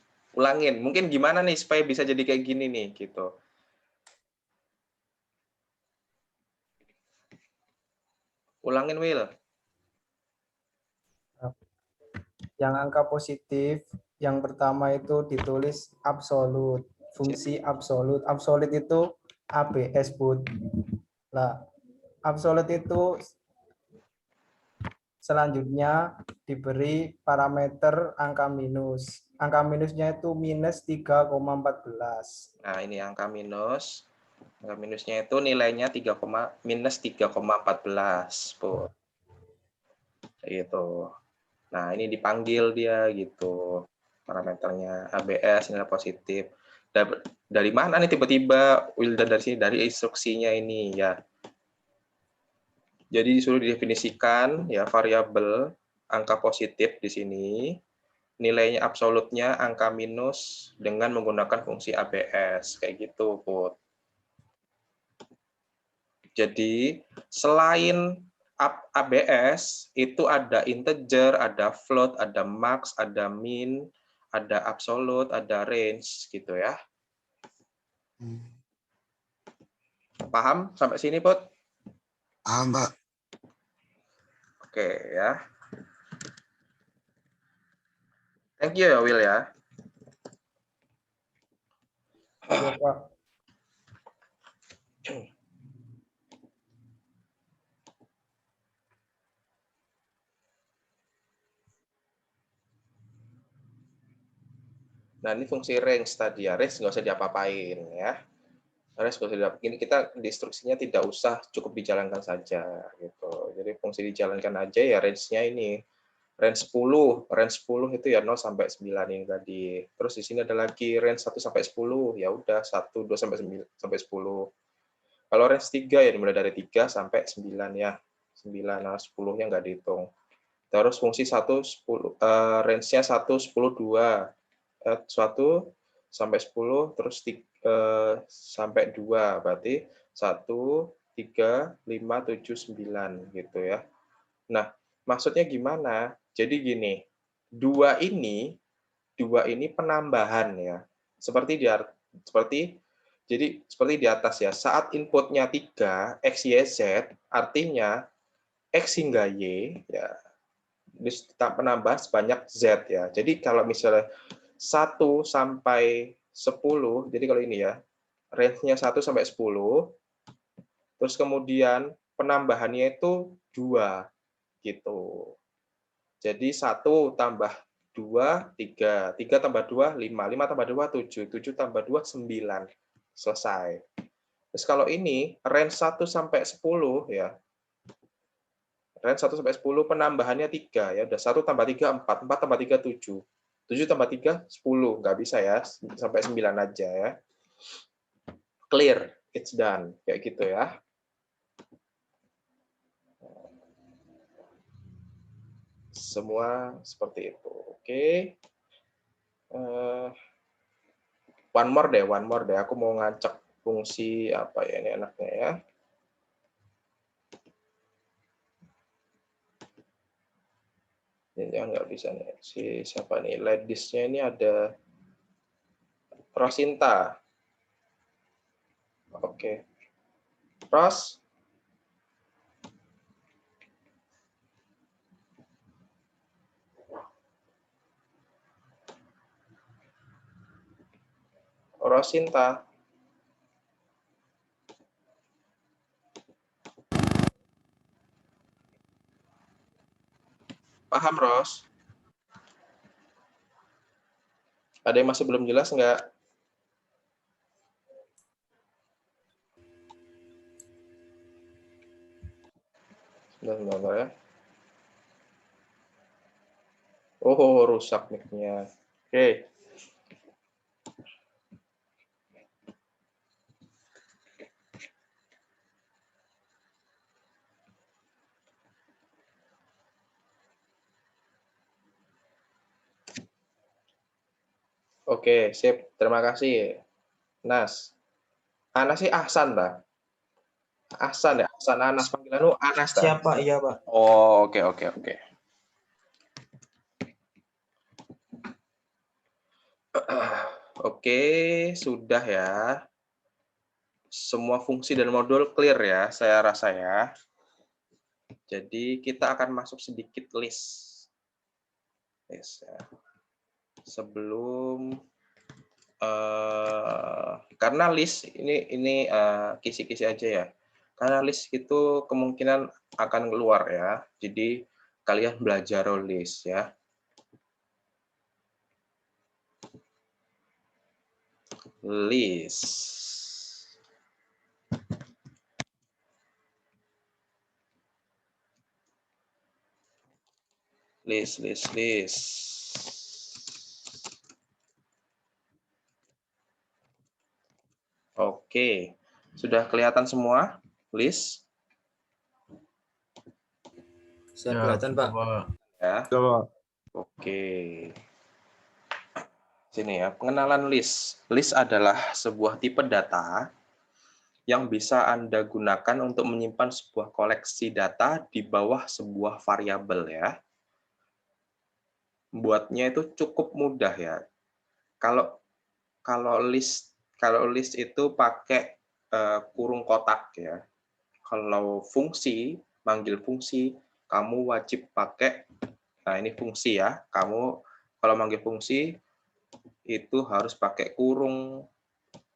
A: Mungkin gimana nih supaya bisa jadi kayak gini nih, gitu. Ulangin, Will.
I: Yang angka positif, yang pertama itu ditulis absolut. Fungsi absolut. Absolut itu ABS, Bud. Nah, absolut itu selanjutnya diberi parameter angka minus. Angka minusnya itu minus 3,14.
A: Nah, ini angka minus. Angka minusnya itu nilainya minus 3,14. Put. Gitu. Nah, ini dipanggil dia gitu. Parameternya ABS, nilai positif. Dari mana nih tiba-tiba Wildan dari sini? Dari instruksinya ini ya. Jadi disuruh didefinisikan ya variabel angka positif di sini. Nilainya absolutnya angka minus dengan menggunakan fungsi ABS. Kayak gitu, Put. Jadi selain ABS itu ada integer, ada float, ada max, ada min, ada absolute, ada range gitu ya. Paham sampai sini, Put?
H: Paham, Pak.
A: Oke ya. Thank you ya, Will ya.
I: Ya, Pak.
A: Nah, ini fungsi range tadi ya. Range nggak usah diapa-apain ya. Range nggak usah diapa-apain. Ini kita di instruksinya tidak usah, cukup dijalankan saja gitu. Jadi fungsi dijalankan aja ya range-nya ini. Range 10 itu ya 0 sampai 9 ini tadi. Terus di sini ada lagi range 1 sampai 10, ya udah 1 2 sampai 9 sampai 10. Kalau range 3 ya dimulai dari 3 sampai 9 ya. 9 nah 10-nya nggak dihitung. Terus fungsi 1 10 range-nya 1 10 2. 1 sampai 10 terus sampai 2 berarti 1 3 5 7 9 gitu ya. Nah, maksudnya gimana? Jadi gini, dua ini penambahan ya. Seperti di atas ya. Saat inputnya 3 x y z, artinya x hingga y ya penambah sebanyak z ya. Jadi kalau misalnya 1 sampai 10, jadi kalau ini ya, range-nya 1 sampai 10, terus kemudian penambahannya itu 2 gitu. Jadi 1 tambah 2, 3. 3 tambah 2, 5. 5 tambah 2, 7. 7 tambah 2, 9. Selesai. Terus kalau ini, range 1 sampai 10, ya. Range 1 sampai 10, penambahannya 3. Ya udah 1 tambah 3, 4. 4 tambah 3, 7. 7 tambah 3, 10. Nggak bisa ya, sampai 9 aja ya. Clear, it's done. Kayak gitu ya. Semua seperti itu. Oke. One more deh. Aku mau ngacak fungsi apa ya ini anaknya ya. Ini nggak bisa nih. Siapa nih? Ladies-nya ini ada Rosinta. Oke. Ros. Rosinta. Paham, Ros? Ada yang masih belum jelas nggak? Sebentar ya. Oh, rusak mic-nya. Oke. Oke, sip. Terima kasih. Nas. Anas sih Ahsan, dah. Ahsan ya, Ahsan Anas panggilan lu Anas dah.
B: Siapa? Iya, Pak.
A: Oh, oke. Oke, sudah ya. Semua fungsi dan modul clear ya, saya rasa ya. Jadi kita akan masuk sedikit list. Yes, ya. Sebelum karena list ini kisi-kisi aja ya. Karena list itu kemungkinan akan keluar ya. Jadi kalian belajar list ya. List. List. Oke, sudah kelihatan semua list?
B: Sudah kelihatan, Pak.
A: Ya.
G: Coba.
A: Oke. Sini ya, pengenalan list. List adalah sebuah tipe data yang bisa Anda gunakan untuk menyimpan sebuah koleksi data di bawah sebuah variabel ya. Buatnya itu cukup mudah ya. Kalau list itu pakai kurung kotak ya. Kalau fungsi, manggil fungsi, kamu wajib pakai, nah ini fungsi ya, kamu kalau manggil fungsi itu harus pakai kurung,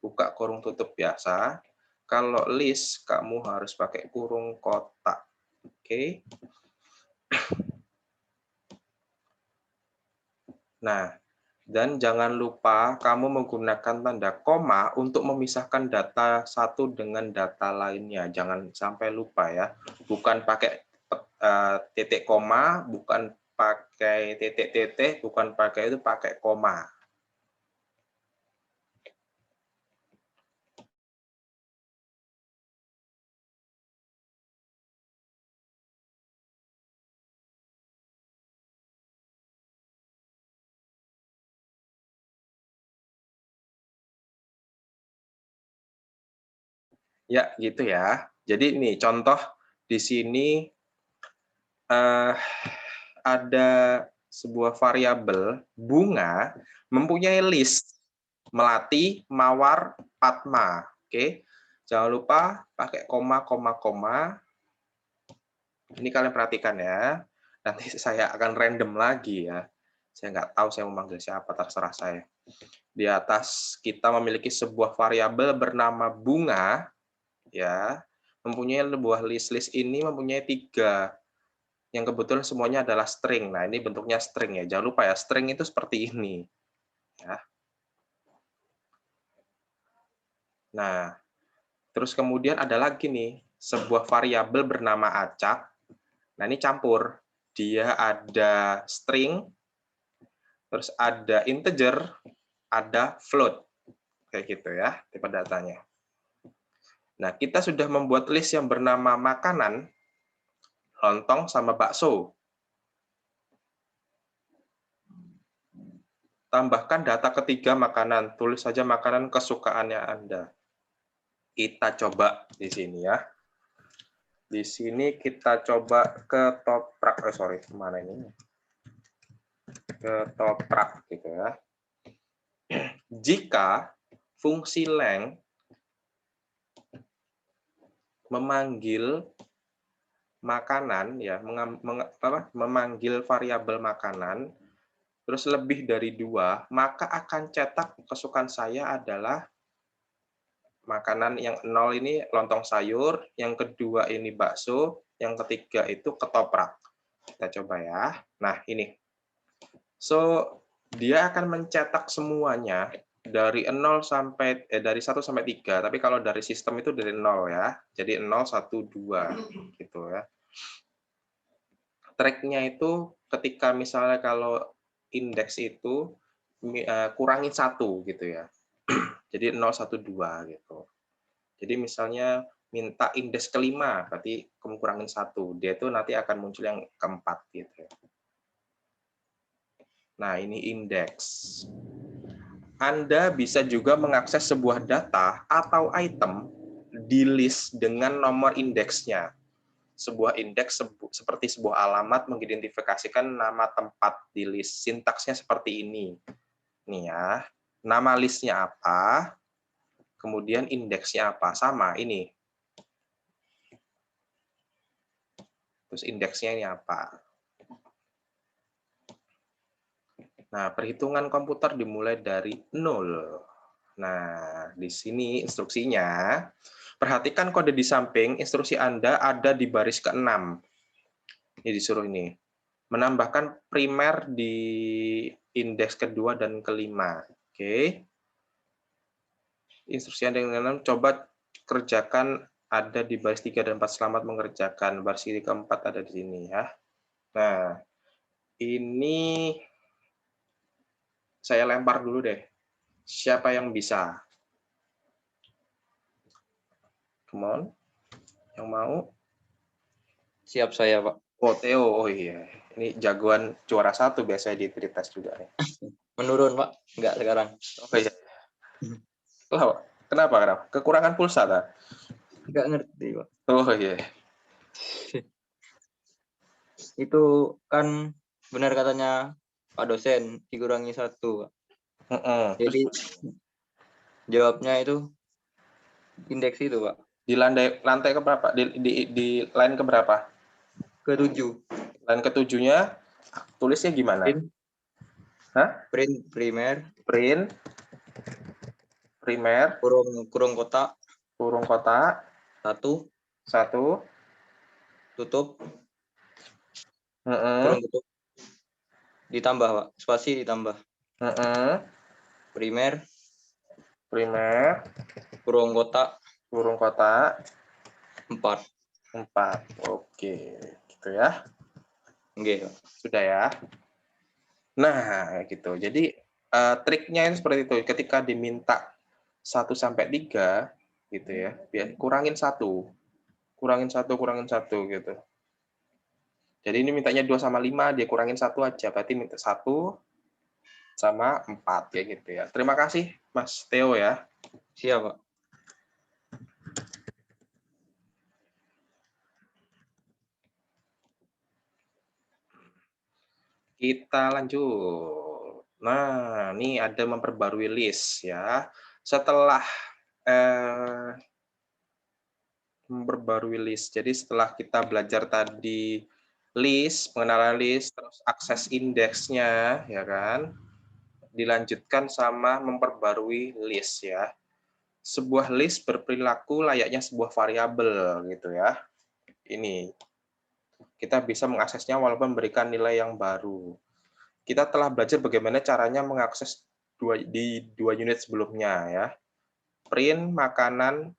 A: buka kurung tutup biasa. Kalau list, kamu harus pakai kurung kotak. Oke. Nah, dan jangan lupa kamu menggunakan tanda koma untuk memisahkan data satu dengan data lainnya. Jangan sampai lupa ya. Bukan pakai titik koma, bukan pakai titik-titik, bukan pakai itu, pakai koma. Ya, gitu ya. Jadi ini contoh di sini ada sebuah variabel bunga mempunyai list melati, mawar, Padma. Oke. Jangan lupa pakai koma. Ini kalian perhatikan ya. Nanti saya akan random lagi ya. Saya nggak tahu saya mau manggil siapa, terserah saya. Di atas kita memiliki sebuah variabel bernama bunga ya, mempunyai sebuah list ini mempunyai 3 yang kebetulan semuanya adalah string. Nah, ini bentuknya string ya. Jangan lupa ya, string itu seperti ini ya. Nah, terus kemudian ada lagi nih sebuah variabel bernama acak. Nah, ini campur. Dia ada string, terus ada integer, ada float. Kayak gitu ya, tipe datanya. Nah, kita sudah membuat list yang bernama makanan, lontong sama bakso. Tambahkan data ketiga makanan, tulis saja makanan kesukaannya Anda. kita coba di sini ya. Di sini kita coba ketoprak, sorry, kemana ini? Ketoprak gitu ya. Jika fungsi length memanggil makanan ya, memanggil variabel makanan, terus lebih dari 2, maka akan cetak kesukaan saya adalah makanan yang 0 ini lontong sayur, yang kedua ini bakso, yang ketiga itu ketoprak. Kita coba ya. Nah, ini. So, dia akan mencetak semuanya dari 0 sampai dari 1 sampai 3, tapi kalau dari sistem itu dari 0 ya. Jadi 0 1 2 gitu ya. Track-nya itu ketika misalnya kalau indeks itu kurangin 1 gitu ya. Jadi 0 1 2 gitu. Jadi misalnya minta indeks kelima, berarti kamu kurangin 1. Dia itu nanti akan muncul yang keempat gitu. Nah, ini indeks. Anda bisa juga mengakses sebuah data atau item di list dengan nomor indeksnya. Sebuah indeks seperti sebuah alamat mengidentifikasikan nama tempat di list. Sintaksnya seperti ini. Nih ya, nama listnya apa, kemudian indeksnya apa, sama ini. Terus indeksnya ini apa. Nah, perhitungan komputer dimulai dari 0. Nah, di sini instruksinya, perhatikan kode di samping, instruksi Anda ada di baris ke-6. Ini disuruh ini. Menambahkan primer di indeks kedua dan kelima. Oke. Instruksi Anda yang coba kerjakan ada di baris 3 dan 4. Selamat mengerjakan. Baris ke-4 ada di sini ya. Nah, ini saya lempar dulu deh. Siapa yang bisa? Come on. Yang mau?
J: Siap saya, Pak.
A: Oh, Theo. Oh iya. Ini jagoan juara 1 biasanya di Tritas juga nih.
J: Menurun, Pak. Enggak sekarang.
A: Oh iya. Kenapa? Kekurangan pulsa, tak?
J: Enggak ngerti, Pak.
A: Oh iya.
J: Itu kan benar katanya Pak dosen, dikurangi 1, Pak. Jadi jawabnya itu indeks itu, Pak.
A: Di lantai ke berapa? Di line ke berapa?
J: Ke-7.
A: Line ke-7-nya tulisnya gimana?
J: Print.
A: Hah?
J: Print primer.
A: Print primer
J: kurung kotak.
A: Kurung kotak.
J: 1. Tutup. Kurung tutup. Ditambah, Pak. Spasi ditambah. Primer. Kurung kotak. 4.
A: Oke, gitu ya.
J: Oke, Pak.
A: Sudah ya. Nah, gitu. Jadi triknya itu seperti itu. Ketika diminta 1 sampai 3 gitu ya, kurangin 1 gitu. Jadi ini mintanya 2 sama 5, dia kurangin 1 aja. Berarti minta 1 sama 4 ya gitu ya. Terima kasih Mas Theo ya.
J: Siap, Pak.
A: Kita lanjut. Nah, ini ada memperbarui list ya. Setelah memperbarui list. Jadi setelah kita belajar tadi list, pengenalan list, terus akses indeksnya, ya kan? Dilanjutkan sama memperbarui list ya. Sebuah list berperilaku layaknya sebuah variabel gitu ya. Ini kita bisa mengaksesnya walaupun memberikan nilai yang baru. Kita telah belajar bagaimana caranya mengakses di 2 unit sebelumnya ya. Print makanan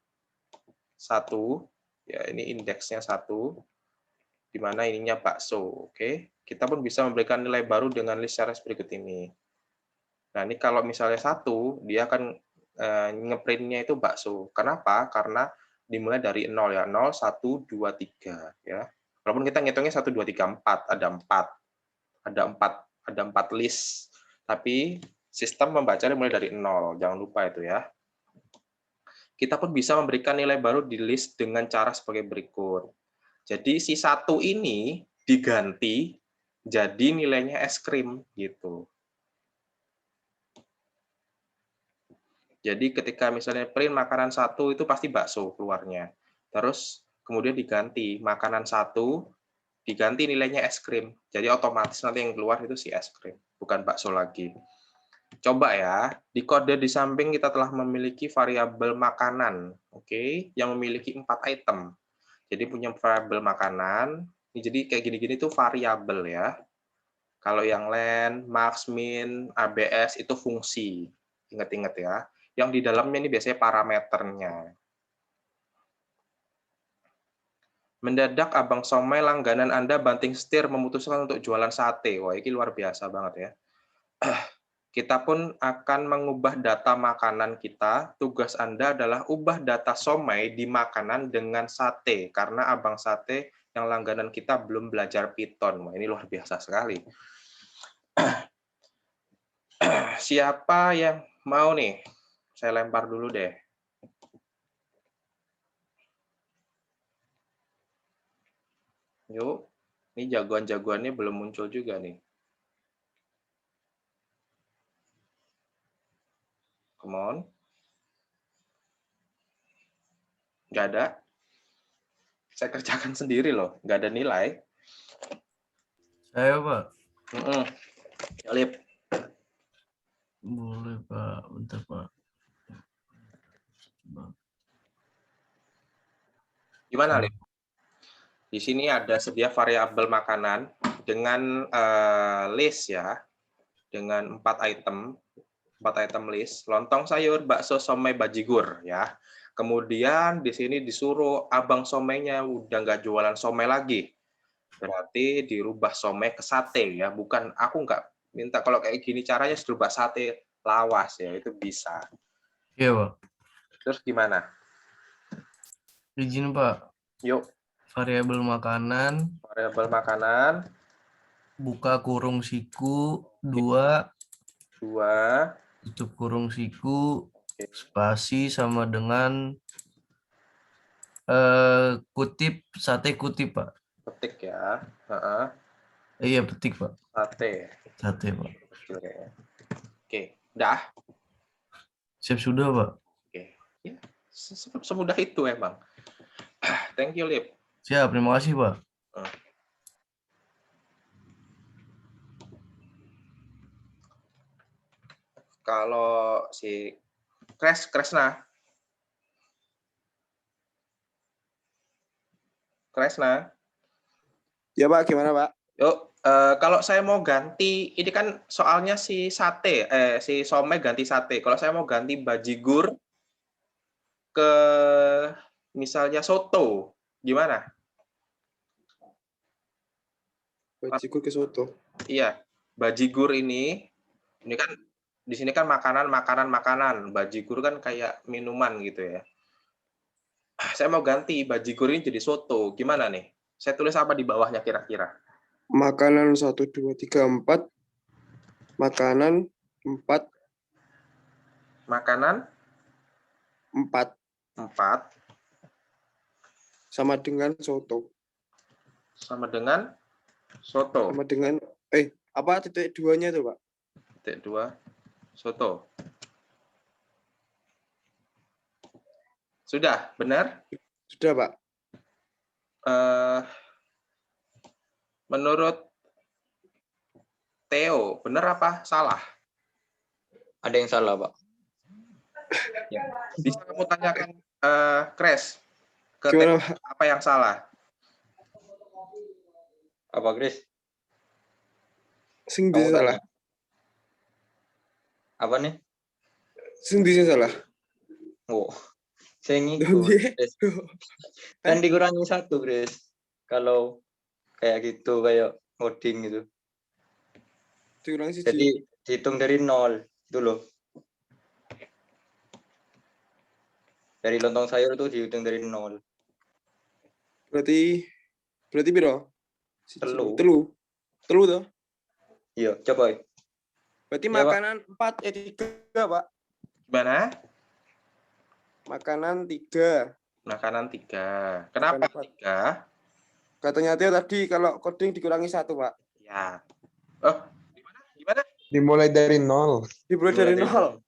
A: 1, ya ini indeksnya 1, di mana ininya bakso. Oke, kita pun bisa memberikan nilai baru dengan list series berikut ini. Nah, ini kalau misalnya 1, dia akan ngeprintnya itu bakso. Kenapa? Karena dimulai dari 0 ya, 0, 1, 2, 3 ya. Walaupun kita ngitungnya 1, 2, 3, 4, ada 4 list. Tapi sistem membacanya mulai dari 0, jangan lupa itu ya. kita pun bisa memberikan nilai baru di list dengan cara sebagai berikut. Jadi si 1 ini diganti jadi nilainya es krim gitu. Jadi ketika misalnya print makanan 1 itu pasti bakso keluarnya. Terus kemudian diganti makanan 1 diganti nilainya es krim. Jadi otomatis nanti yang keluar itu si es krim, bukan bakso lagi. Coba ya, di kode di samping kita telah memiliki variabel makanan, oke, yang memiliki 4 item. Jadi punya variabel makanan, jadi kayak gini-gini itu variabel ya. Kalau yang len, max, min, ABS itu fungsi. Ingat-ingat ya. Yang di dalamnya ini biasanya parameternya. Mendadak Abang Somai langganan Anda banting setir memutuskan untuk jualan sate. Wah, ini luar biasa banget ya. Kita pun akan mengubah data makanan kita. Tugas Anda adalah ubah data Somai di makanan dengan sate. Karena Abang Sate yang langganan kita belum belajar Python. Wah, ini luar biasa sekali. Siapa yang mau nih? Saya lempar dulu deh. Yuk, ini jagoan-jagoannya belum muncul juga nih. Come on. Nggak ada. Saya kerjakan sendiri loh, nggak ada nilai.
D: Saya, Pak.
A: Lip.
D: Boleh, Pak. Bentar, Pak.
A: Gimana, Lip? Di sini ada sedia variabel makanan dengan list ya, dengan 4 item list, lontong sayur, bakso, somai, bajigur ya. Kemudian di sini disuruh Abang Somainya udah nggak jualan somai lagi. Berarti dirubah somai ke sate ya, bukan aku nggak minta kalau kayak gini caranya dirubah sate lawas ya, itu bisa.
D: Iya, Pak.
A: Terus gimana?
D: Izin, Pak.
A: Yuk.
D: Variabel makanan.
A: Variabel makanan.
D: Buka kurung siku 2. Tutup kurung siku. Spasi sama dengan kutip sate kutip, Pak.
A: Petik ya.
D: Iya, petik, Pak.
A: Sate,
D: Pak.
A: Oke, dah.
D: Siap sudah, Pak.
A: Oke. Ya, semudah itu emang. Thank you, Lip.
D: Siap, terima kasih, Pak.
A: Kalau si Kresna.
G: Ya Pak, gimana Pak?
A: Yuk, kalau saya mau ganti, ini kan soalnya si sate, si somai ganti sate. Kalau saya mau ganti bajigur ke misalnya soto, gimana?
G: Bajigur ke soto.
A: Iya, bajigur ini kan di sini kan makanan. Bajigur kan kayak minuman gitu ya. Saya mau ganti bajigur ini jadi soto, gimana nih? Saya tulis apa di bawahnya kira-kira?
G: Makanan 1, 2, 3, 4. Makanan 4.
A: Makanan
G: 4. Sama dengan soto.
A: Sama dengan soto.
G: Sama dengan apa titik 2-nya itu, Pak?
A: Titik 2 soto. Sudah, benar?
G: Sudah, Pak.
A: Menurut Theo, benar apa salah?
J: Ada yang salah, Pak.
A: Bisa kamu tanyakan Kres ke
G: Gimana,
A: Theo, apa yang salah?
J: Apa, Chris?
G: Sing
J: Kamu
G: salah.
J: tanya. Apa nih?
G: Sing salah.
J: Oh, saya ngikut. Chris. Kan dikurangi 1, Chris. Kalau kayak gitu, kayak ngoding gitu.
G: Dikurangi 1.
J: Jadi dihitung dari 0 itu loh. Dari lontong sayur tuh dihitung dari 0.
G: Berarti piro?
J: Telu.
G: Telu toh?
J: Iya, coba.
G: Berarti
J: Ya,
G: makanan 4, 3, Pak.
A: Gimana?
K: Makanan 3.
A: Makanan 3. Kenapa 3?
K: Katanya Theo tadi kalau coding dikurangi 1, Pak.
A: Ya. Oh, gimana?
G: Dimulai dari 0.
K: Dimulai dari 0.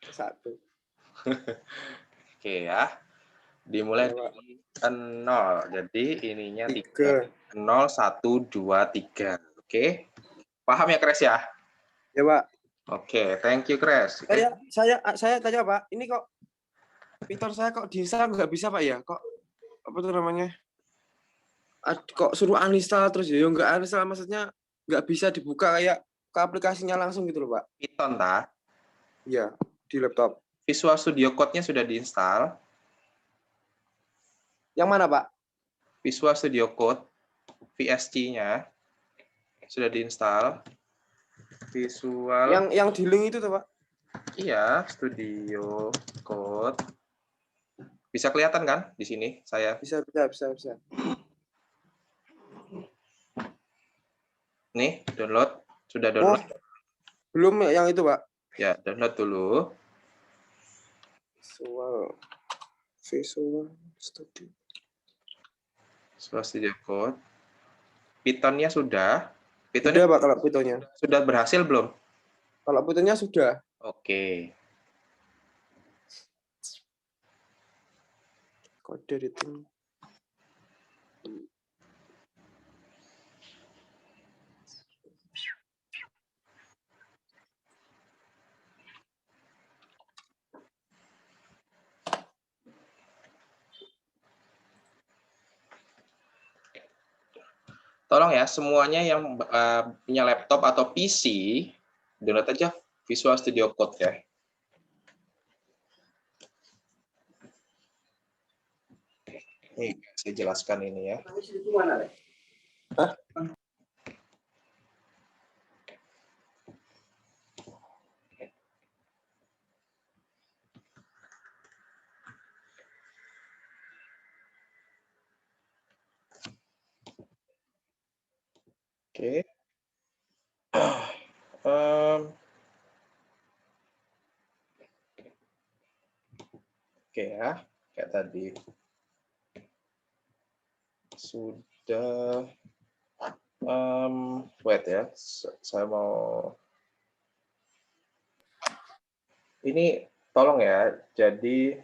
K: 1.
A: Oke ya. Dimulai dari 0. Jadi ininya 3. 0, 1, 2, 3. Oke. Paham ya, Kres ya?
K: Ya, Pak.
A: Oke, thank you, Kres.
K: Saya tanya, Pak. Ini kok Python saya kok diinstal nggak bisa, Pak ya? Kok apa tuh namanya? Kok suruh uninstall terus ya? Nggak uninstall, maksudnya nggak bisa dibuka kayak ke aplikasinya langsung gitu loh, Pak.
A: Python, ta?
K: Iya, di laptop.
A: Visual Studio Code-nya sudah diinstal.
K: Yang mana, Pak?
A: Visual Studio Code, VSC-nya sudah diinstal. Visual.
K: Yang di link itu tuh, Pak?
A: Iya, Studio Code. Bisa kelihatan kan di sini saya?
K: Bisa.
A: Nih, download. Sudah download?
K: Belum yang itu, Pak.
A: Ya, download dulu.
K: Visual Studio.
A: Visual Studio Code. Python-nya sudah.
K: Sudah, Pak, kalau Python-nya.
A: Sudah berhasil belum?
K: Kalau Python-nya sudah.
A: Oke.
K: Kode editing.
A: Tolong ya, semuanya yang punya laptop atau PC, download aja Visual Studio Code ya. Nih, saya jelaskan ini ya. Oke. Oke ya, kayak tadi. Sudah. Wait ya, saya mau. Ini tolong ya, jadi.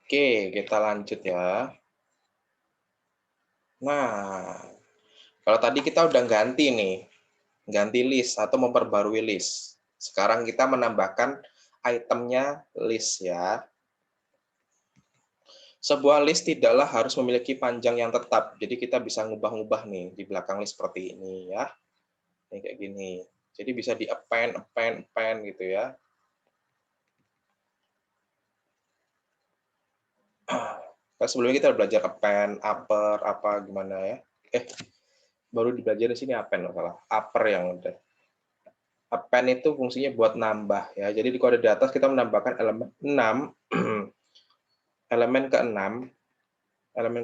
A: Oke, kita lanjut ya. Nah, kalau tadi kita udah ganti nih, ganti list atau memperbarui list. Sekarang kita menambahkan itemnya list ya. Sebuah list tidaklah harus memiliki panjang yang tetap, jadi kita bisa ngubah-ngubah nih di belakang list seperti ini ya. Ini kayak gini. Jadi bisa di append gitu ya. Sebelumnya kita udah belajar append, upper, apa gimana ya. Baru belajar di sini append, salah. Upper yang udah. Append itu fungsinya buat nambah ya. Jadi di kode di atas kita menambahkan elemen 6, elemen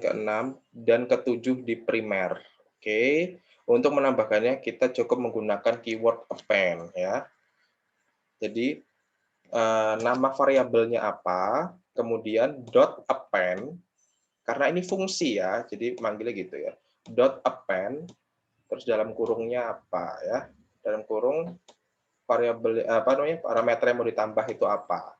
A: ke-6 dan ke-7 di primer. Oke. Untuk menambahkannya kita cukup menggunakan keyword append ya. Jadi nama variabelnya apa, kemudian dot append, karena ini fungsi ya, jadi manggilnya gitu ya. Dot append, terus dalam kurungnya apa ya? Dalam kurung variabel parameter yang mau ditambah itu apa.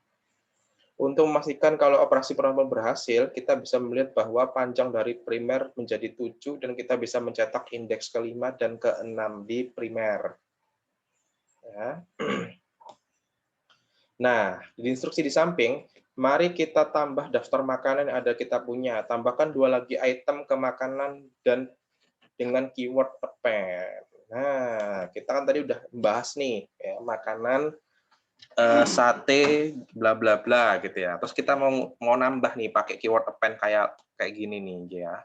A: Untuk memastikan kalau operasi pemrograman berhasil, kita bisa melihat bahwa panjang dari primer menjadi 7 dan kita bisa mencetak indeks ke-5 dan ke-6 di primer. Ya. Nah, di instruksi di samping, mari kita tambah daftar makanan yang ada kita punya. Tambahkan 2 lagi item ke makanan dan dengan keyword append. Nah, kita kan tadi udah membahas nih, ya, makanan sate bla bla bla gitu ya. Terus kita mau nambah nih pakai keyword append kayak gini nih ya.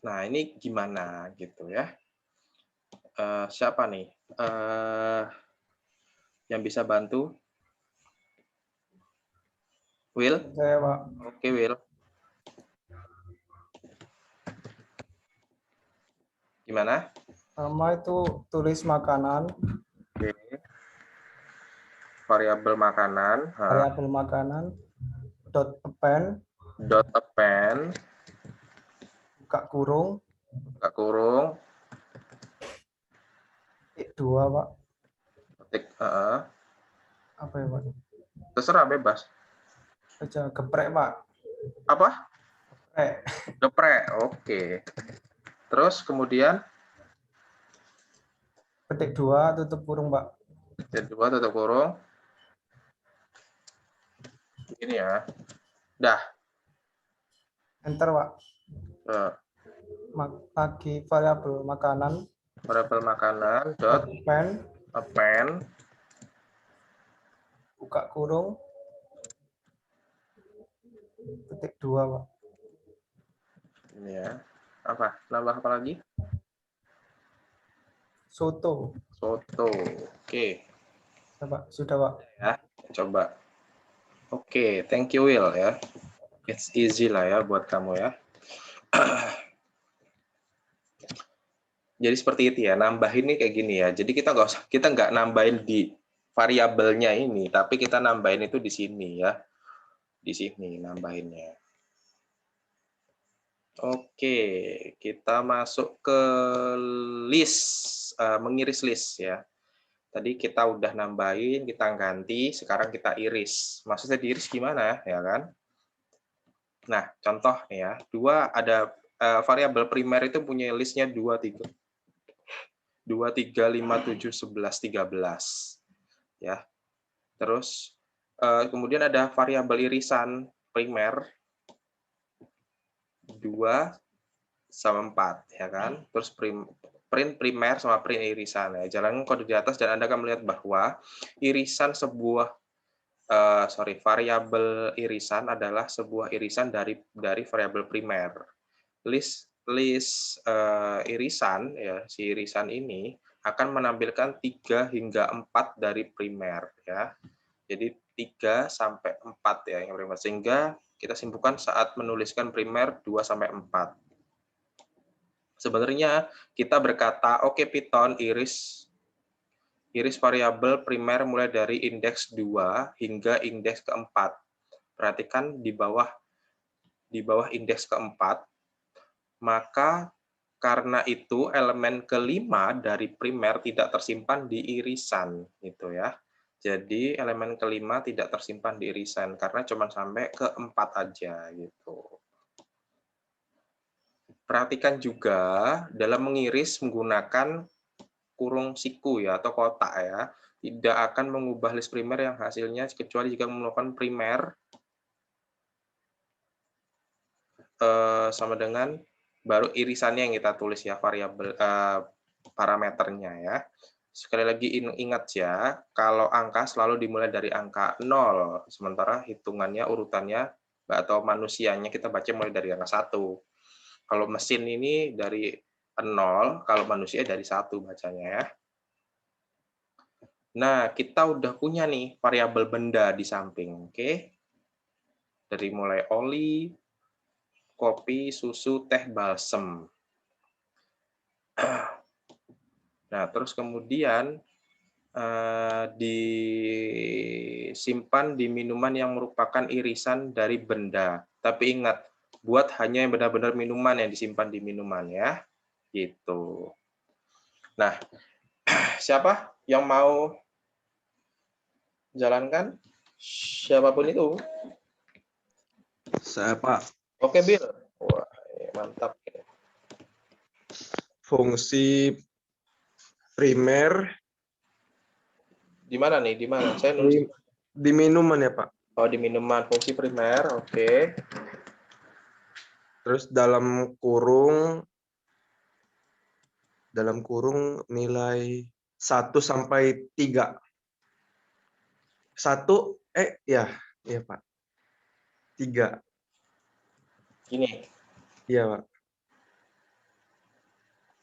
A: Nah, ini gimana gitu ya. Siapa nih yang bisa bantu? Will?
I: Saya, Pak.
A: Oke, Will. Gimana?
I: Sama itu tulis makanan,
A: Oke. Variabel makanan.
I: variabel makanan, dot append,
A: Dot append,
I: buka kurung,
A: buka kurung,
I: titik 2, Pak.
A: ketik,
I: Apa ya, Pak?
A: terserah bebas.
I: Aja geprek, Pak.
A: Apa?
I: Geprek.
A: Geprek, oke. Terus kemudian
I: Ketik 2, tutup kurung, Pak.
A: kedua tutup kurung. Ini ya. Dah.
I: Enter, Pak. Lagi variabel makanan,
A: Variabel makanan dot append,
I: buka kurung, ketik 2, Pak.
A: ini ya. Apa? Nambah apa lagi?
I: Soto.
A: Soto. Oke.
I: Ya, Pak. Sudah, Pak.
A: Ya, coba. Oke, thank you Will ya. It's easy lah ya buat kamu ya. Jadi seperti itu ya, nambahin ini kayak gini ya. Jadi kita nggak nambahin di variabelnya ini, tapi kita nambahin itu di sini ya. Di sini nambahinnya. Oke, kita masuk ke list, mengiris list ya. Tadi kita udah nambahin, kita ganti, sekarang kita iris. Maksudnya diiris gimana ya kan? Nah, contoh nih ya, ada variabel primer itu punya listnya 2, 3, 5, 7, 11, 13. Ya. Terus kemudian ada variabel irisan primer 2 sama 4 ya kan. Terus print primer sama print irisan ya. Jalankan kode di atas dan Anda akan melihat bahwa irisan variabel irisan adalah sebuah irisan dari variabel primer. List irisan ya, si irisan ini akan menampilkan 3 hingga 4 dari primer ya. Jadi 3 sampai 4 ya yang primer, sehingga kita simpulkan saat menuliskan primer 2 sampai 4. Sebenarnya kita berkata, oke Python iris variabel primer mulai dari indeks 2 hingga indeks keempat. Perhatikan di bawah indeks keempat, maka karena itu elemen kelima dari primer tidak tersimpan di irisan, gitu ya. Jadi elemen kelima tidak tersimpan di irisan karena cuma sampai ke 4 aja gitu. Perhatikan juga dalam mengiris menggunakan kurung siku ya atau kotak ya, tidak akan mengubah list primer yang hasilnya kecuali jika melakukan primer sama dengan baru irisannya yang kita tulis ya, variabel parameternya ya. Sekali lagi ingat ya, kalau angka selalu dimulai dari angka 0, sementara hitungannya urutannya atau manusianya kita baca mulai dari angka 1. Kalau mesin ini dari 0, kalau manusia dari 1 bacanya ya. Nah, kita udah punya nih variabel benda di samping, oke? Dari mulai oli, kopi, susu, teh, balsem. Nah, terus kemudian disimpan di minuman yang merupakan irisan dari benda. Tapi ingat, buat hanya yang benar-benar minuman yang disimpan di minuman ya. Gitu. Nah, siapa yang mau jalankan? Siapapun itu.
G: Saya, Pak.
A: Oke, Bill. Wah, mantap.
G: Fungsi primer.
A: Di mana nih? Di mana? Saya nulis.
G: Di minuman ya, Pak.
A: Oh, di minuman. Fungsi primer. Oke.
G: Terus dalam kurung nilai 1 sampai 3. 1, ya Pak. 3.
A: Gini.
G: Iya Pak.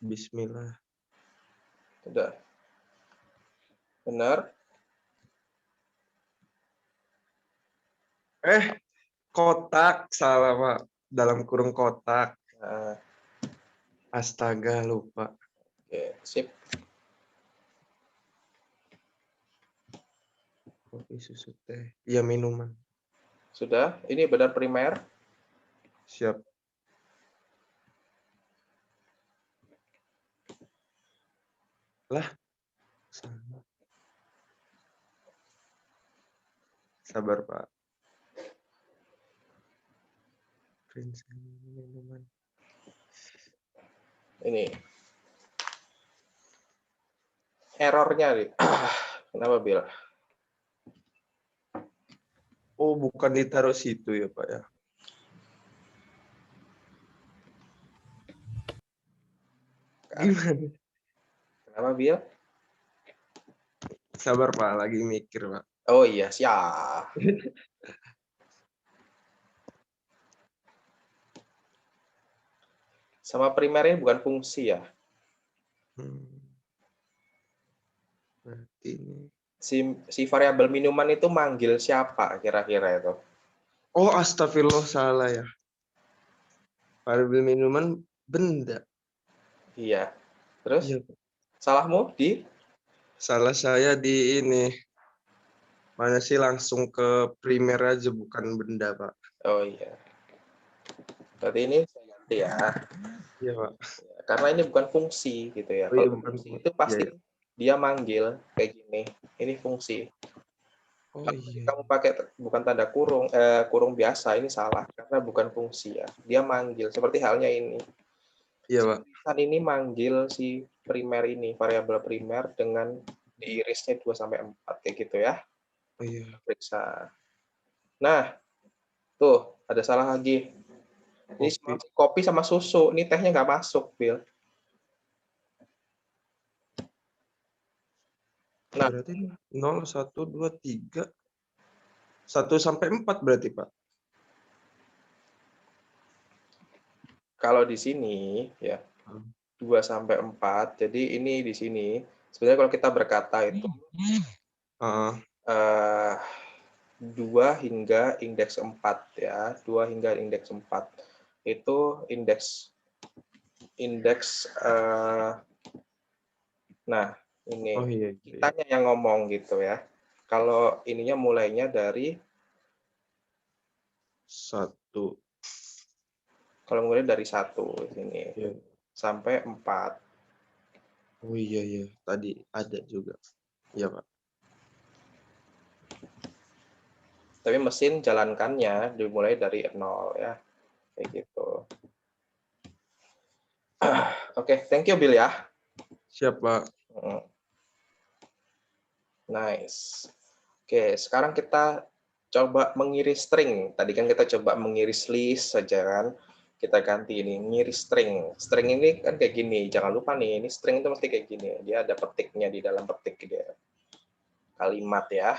G: Bismillah.
A: Udah. Benar?
G: Kotak, salah Pak. Dalam kurung kotak.
A: Nah,
G: Astaga, lupa.
A: oke, sip.
G: Kopi, susu, teh. Iya, minuman.
A: Sudah? Ini benar primer?
G: Siap. Lah. Sabar, Pak. Minuman.
A: Ini. Errornya nih. Kenapa, Bil?
G: Oh, bukan ditaruh situ ya, Pak ya. Gimana?
A: Kenapa, Bil?
G: Sabar, Pak. Lagi mikir, Pak.
A: Oh iya, siap. Sama primer ini bukan fungsi ya?
G: Berarti ini.
A: Si variabel minuman itu manggil siapa kira-kira itu?
G: Oh, astagfirullah, salah ya. Variabel minuman benda.
A: Iya. Terus?
G: Iya.
A: Salahmu di?
G: Salah saya di ini. Mana sih langsung ke primer aja, bukan benda, Pak.
A: Oh iya. Berarti ini saya ganti ya.
G: Iya, Pak.
A: Karena ini bukan fungsi gitu ya.
G: Oh, iya,
A: Kalau
G: bukan
A: fungsi
G: fungsi.
A: itu pasti
G: Iya, iya.
A: dia manggil kayak gini. Ini fungsi.
G: Oh
A: Kalau
G: iya.
A: kamu pakai bukan tanda kurung, kurung biasa, ini salah karena bukan fungsi ya. Dia manggil seperti halnya ini.
G: Iya, Pak.
A: Kan ini manggil si primer ini, variabel primer dengan diirisnya 2 sampai 4 kayak gitu ya.
G: Oh iya.
A: Periksa. Nah, tuh ada salah lagi. Ini kopi sama susu, ini tehnya nggak masuk, Bill. Nah,
G: berarti 0, 1, 2, 3. 1 sampai 4 berarti, Pak.
A: kalau di sini ya 2 sampai 4. Jadi ini di sini sebenarnya kalau kita berkata itu 2 hingga indeks 4 ya. 2 hingga indeks 4. Itu indeks nah, ini
G: Oh iya.
A: kitanya yang ngomong gitu ya. Kalau ininya mulainya dari
G: 1.
A: Kalau mulai dari 1 sini
G: Iya.
A: sampai 4.
G: Oh iya iya, tadi ada juga. Iya, Pak.
A: Tapi mesin jalankannya dimulai dari 0 ya. Kayak gitu. Oke, thank you Bill ya.
G: Siap, Pak.
A: Nice. Oke, sekarang kita coba mengiris string. Tadi kan kita coba mengiris list saja kan. Kita ganti ini, ngiris string. String ini kan kayak gini. Jangan lupa nih, ini string itu mesti kayak gini. Dia ada petiknya di dalam petik dia. Kalimat ya.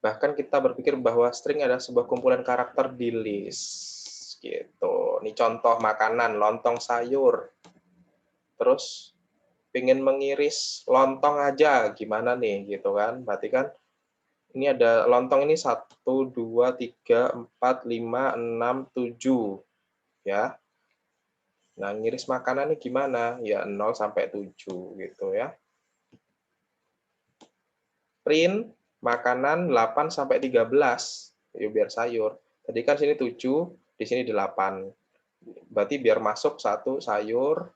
A: Bahkan kita berpikir bahwa string adalah sebuah kumpulan karakter di list. Gitu. Ini contoh makanan, lontong sayur. Terus pengen mengiris lontong aja, gimana nih gitu kan. Berarti kan ini ada lontong ini 1, 2, 3, 4, 5, 6, 7 ya. Nah, ngiris makanan ini gimana? Ya 0 sampai 7 gitu ya. Print makanan 8 sampai 13. Ya biar sayur. Tadi kan sini 7, di sini 8. Berarti biar masuk 1 sayur,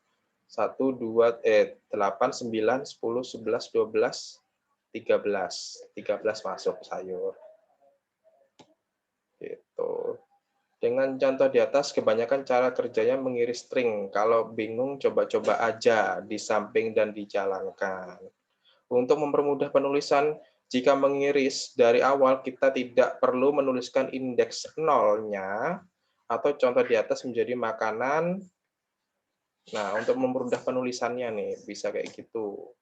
A: 1, 2, 8, 9, 10, 11, 12, 13. 13 masuk sayur. Gitu. Dengan contoh di atas, kebanyakan cara kerjanya mengiris string. Kalau bingung, coba-coba aja di samping dan dijalankan. Untuk mempermudah penulisan, jika mengiris dari awal, kita tidak perlu menuliskan indeks 0-nya, atau contoh di atas menjadi makanan. Nah, untuk mempermudah penulisannya nih, bisa kayak gitu.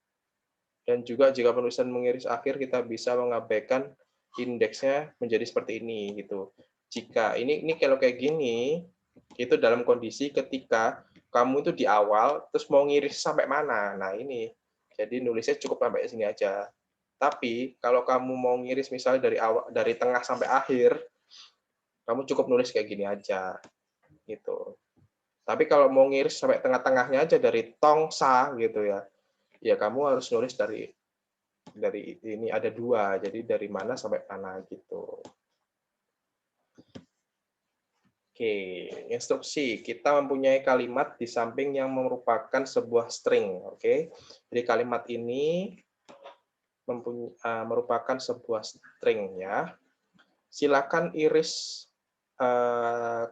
A: Dan juga jika penulisan mengiris akhir, kita bisa mengabaikan indeksnya menjadi seperti ini gitu. Jika ini kalau kayak gini, itu dalam kondisi ketika kamu itu di awal terus mau ngiris sampai mana. Nah, ini. Jadi nulisnya cukup sampai sini aja. Tapi kalau kamu mau ngiris misalnya dari tengah sampai akhir, kamu cukup nulis kayak gini aja. Gitu. Tapi kalau mau ngiris sampai tengah-tengahnya aja dari tong sa gitu ya. Ya kamu harus nulis dari ini ada 2, jadi dari mana sampai mana gitu. Oke, instruksi. Kita mempunyai kalimat di samping yang merupakan sebuah string. Oke, jadi kalimat ini merupakan sebuah string ya. Silakan iris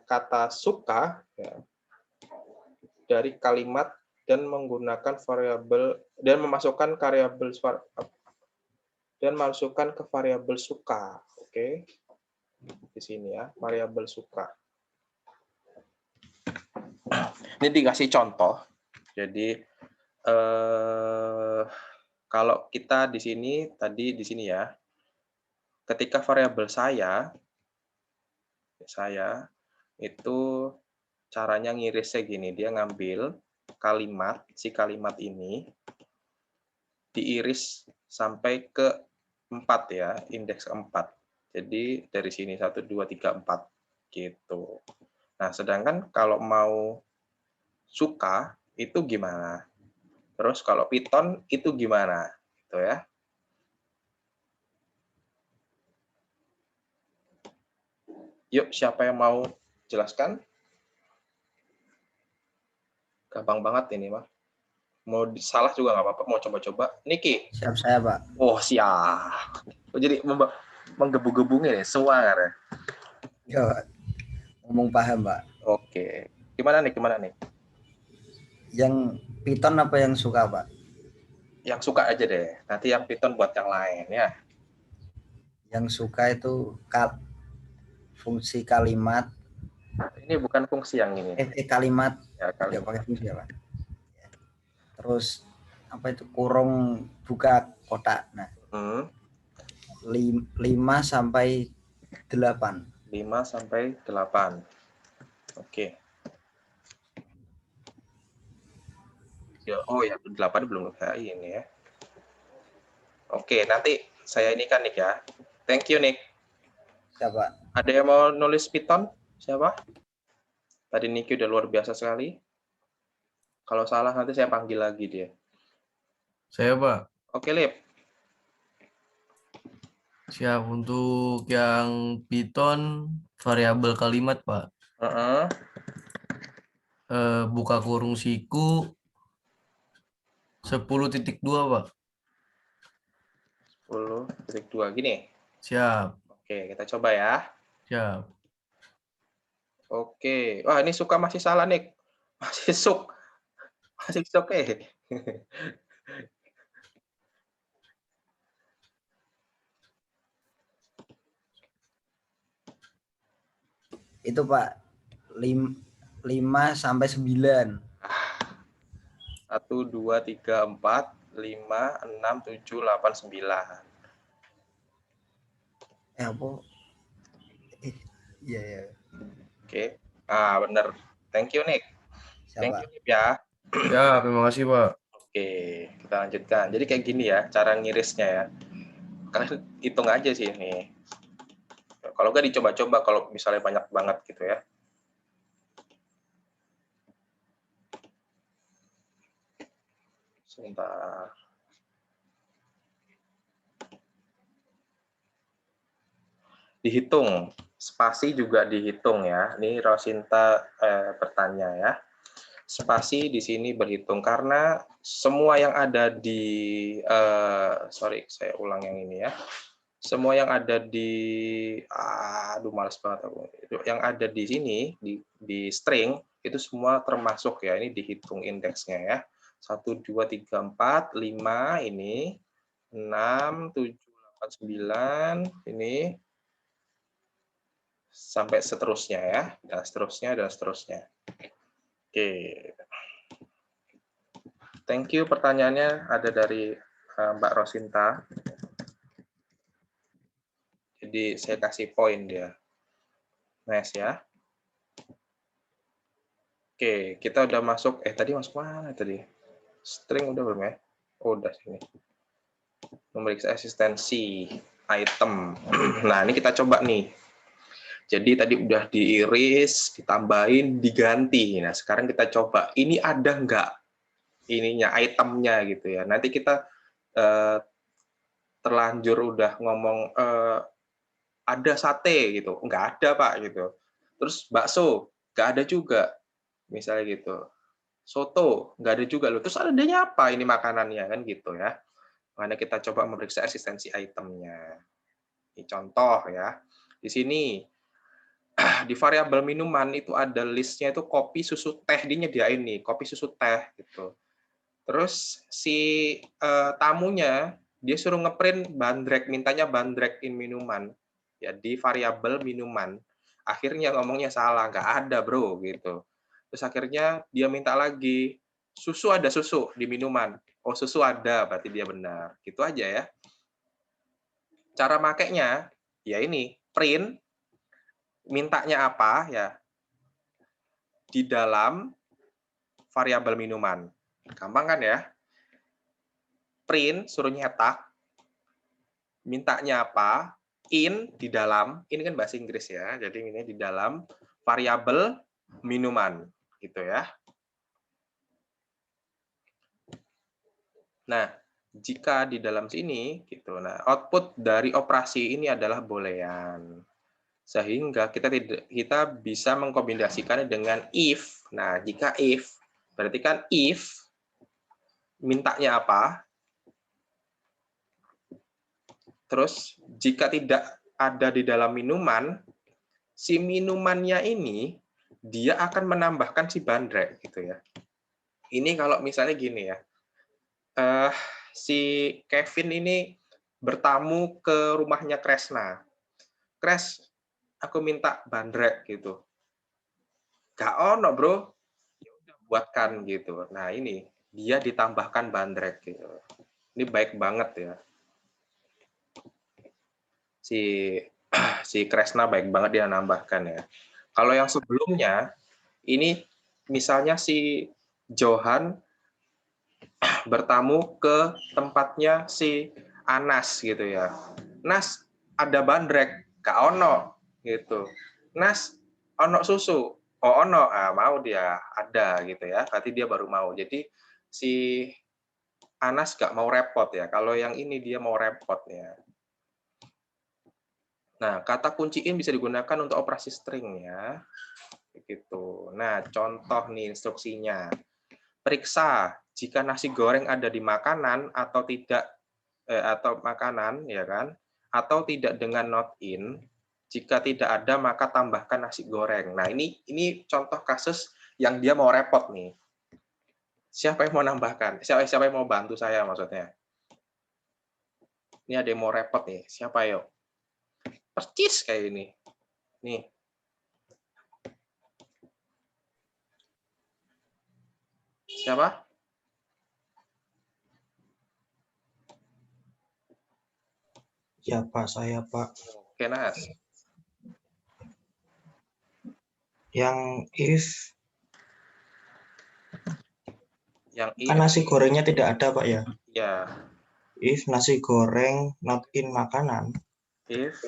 A: kata suka ya, dari kalimat dan menggunakan variabel dan memasukkan variabel ke variabel suka. Oke. Di sini ya, variabel suka. Ini dikasih contoh. Jadi kalau kita di sini ya, ketika variabel saya itu caranya ngirisnya gini, dia ngambil si kalimat ini diiris sampai ke 4 ya, indeks 4. Jadi dari sini 1, 2, 3, 4 gitu. Nah, sedangkan kalau mau suka itu gimana? Terus kalau Python itu gimana? Gitu ya. Yuk, siapa yang mau jelaskan? Gampang banget ini, mah. Mau salah juga nggak apa-apa, mau coba-coba. Niki.
L: Siap saya, Pak.
A: Oh, siap. Jadi menggebu-gebu nih, semua kan?
L: Ya, ngomong paham, Pak.
A: Oke. Gimana nih?
L: Yang Python apa yang suka, Pak?
A: Yang suka aja deh. Nanti yang Python buat yang lain ya.
L: Yang suka itu fungsi kalimat.
A: Ini bukan fungsi yang ini.
L: Kalimat.
A: Ya,
L: kalimat. Pakai fungsi ya, Pak. Terus apa itu kurung buka kotak. Nah. 5 sampai 8.
A: 5 sampai 8. Oke. Oh ya, 8 belum ini ya. Oke, nanti saya ini kan Nick ya. Thank you Nick.
L: Siapa?
A: Ada yang mau nulis Python? Siapa? Tadi Niki udah luar biasa sekali. Kalau salah nanti saya panggil lagi dia.
D: Saya, Pak.
A: Oke, Lip.
D: Siap. Untuk yang Python variabel kalimat, Pak. Buka kurung siku 10.2, Pak.
A: 10.2 gini.
D: Siap.
A: Oke, kita coba ya.
D: Siap.
A: Oke. Wah, ini suka masih salah, Nick. Masih suk. Masih oke.
L: Itu, Pak. 5 sampai 9.
A: 1, 2, 3, 4, 5, 6, 7, 8, 9.
L: Apa? Iya.
A: Oke. Bener. Thank you, Nick. Thank you, Nick, ya.
D: Ya, terima kasih, Pak.
A: Oke, kita lanjutkan. Jadi kayak gini ya, cara ngirisnya ya. Kalian hitung aja sih ini. Kalau nggak dicoba-coba, kalau misalnya banyak banget gitu ya. Sebentar. Dihitung. Spasi juga dihitung ya. Ini Rosinta bertanya ya. Spasi di sini berhitung karena semua yang ada di saya ulang yang ini ya. Semua yang ada di males banget aku. Yang ada di sini di string itu semua termasuk ya. Ini dihitung indeksnya ya. 1 2 3 4 5 ini 6 7 8 9 ini sampai seterusnya ya. Dan seterusnya. Oke. Thank you, pertanyaannya ada dari Mbak Rosinta. Jadi saya kasih poin dia. Nice ya. Oke, kita udah masuk. Tadi masuk mana tadi? String udah belum ya? Oh, udah sini. Memeriksa eksistensi item. Nah, ini kita coba nih. Jadi tadi udah diiris, ditambahin, diganti. Nah, sekarang kita coba. Ini ada nggak ininya, itemnya gitu ya. Nanti kita terlanjur udah ngomong ada sate gitu. Nggak ada, Pak, gitu. Terus bakso, nggak ada juga. Misalnya gitu. Soto, nggak ada juga loh. Terus adanya apa ini makanannya kan gitu ya. Makanya kita coba memeriksa eksistensi itemnya. Ini contoh ya. Di sini di variabel minuman itu ada listnya itu kopi, susu, teh, dia nyediain nih kopi, susu, teh gitu. Terus si tamunya dia suruh ngeprint bandrek, mintanya bandrek in minuman ya di variabel minuman. Akhirnya ngomongnya salah, nggak ada bro gitu. Terus akhirnya dia minta lagi susu, ada susu di minuman. Oh susu ada, berarti dia benar. Gitu aja ya. Cara makainya ya ini print mintanya apa ya di dalam variabel minuman. Gampang kan ya? Print suruh nyetak, mintanya apa, in di dalam, ini kan bahasa Inggris ya, jadi ini di dalam variabel minuman, gitu ya. Nah, jika di dalam sini, gitu, nah output dari operasi ini adalah boolean. Sehingga kita bisa mengkombinasikannya dengan if. Nah, jika if, berarti kan if mintanya apa? Terus jika tidak ada di dalam minuman, si minumannya ini dia akan menambahkan si bandrek gitu ya. Ini kalau misalnya gini ya, si Kevin ini bertamu ke rumahnya Kresna. Kres, aku minta bandrek gitu. Gak ono bro, ya udah buatkan gitu. Nah ini dia ditambahkan bandrek gitu. Ini baik banget ya. Si Kresna baik banget dia nambahkan ya. Kalau yang sebelumnya ini misalnya si Johan bertamu ke tempatnya si Anas gitu ya. Nas ada bandrek, gak ono gitu. Nas ono susu, oh ono, mau dia ada gitu ya. Berarti dia baru mau. Jadi si Anas gak mau repot ya. Kalau yang ini dia mau repot ya. Nah, kata kunci in bisa digunakan untuk operasi string ya. Begitu. Nah, contoh nih instruksinya. Periksa jika nasi goreng ada di makanan atau tidak atau makanan ya kan, atau tidak dengan not in. Jika tidak ada maka tambahkan nasi goreng. Nah, ini contoh kasus yang dia mau repot nih. Siapa yang mau nambahkan? Siapa yang mau bantu saya maksudnya? Ini ada yang mau repot nih. Siapa yuk? Percis kayak ini. Nih. Siapa?
B: Ya Pak, saya Pak.
A: Oke, Nas.
B: Yang if kan nasi gorengnya tidak ada Pak ya?
A: Ya.
B: If nasi goreng not in makanan.
A: If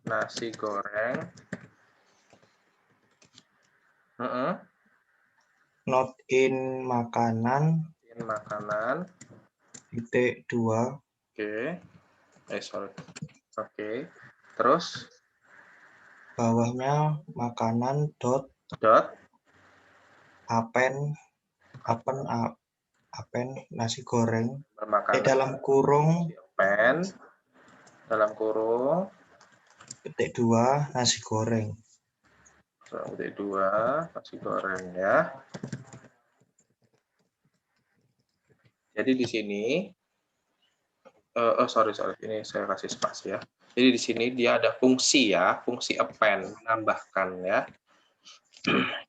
A: nasi goreng
B: not in makanan.
A: In makanan.
B: Titik 2.
A: Oke. Sorry. Oke. Terus
B: bawahnya makanan dot apen nasi goreng dalam kurung titik 2 nasi goreng.
A: Titik 2 nasi goreng ya. Jadi di sini sorry ini saya kasih spasi ya. Jadi di sini dia ada fungsi ya, fungsi append menambahkan ya.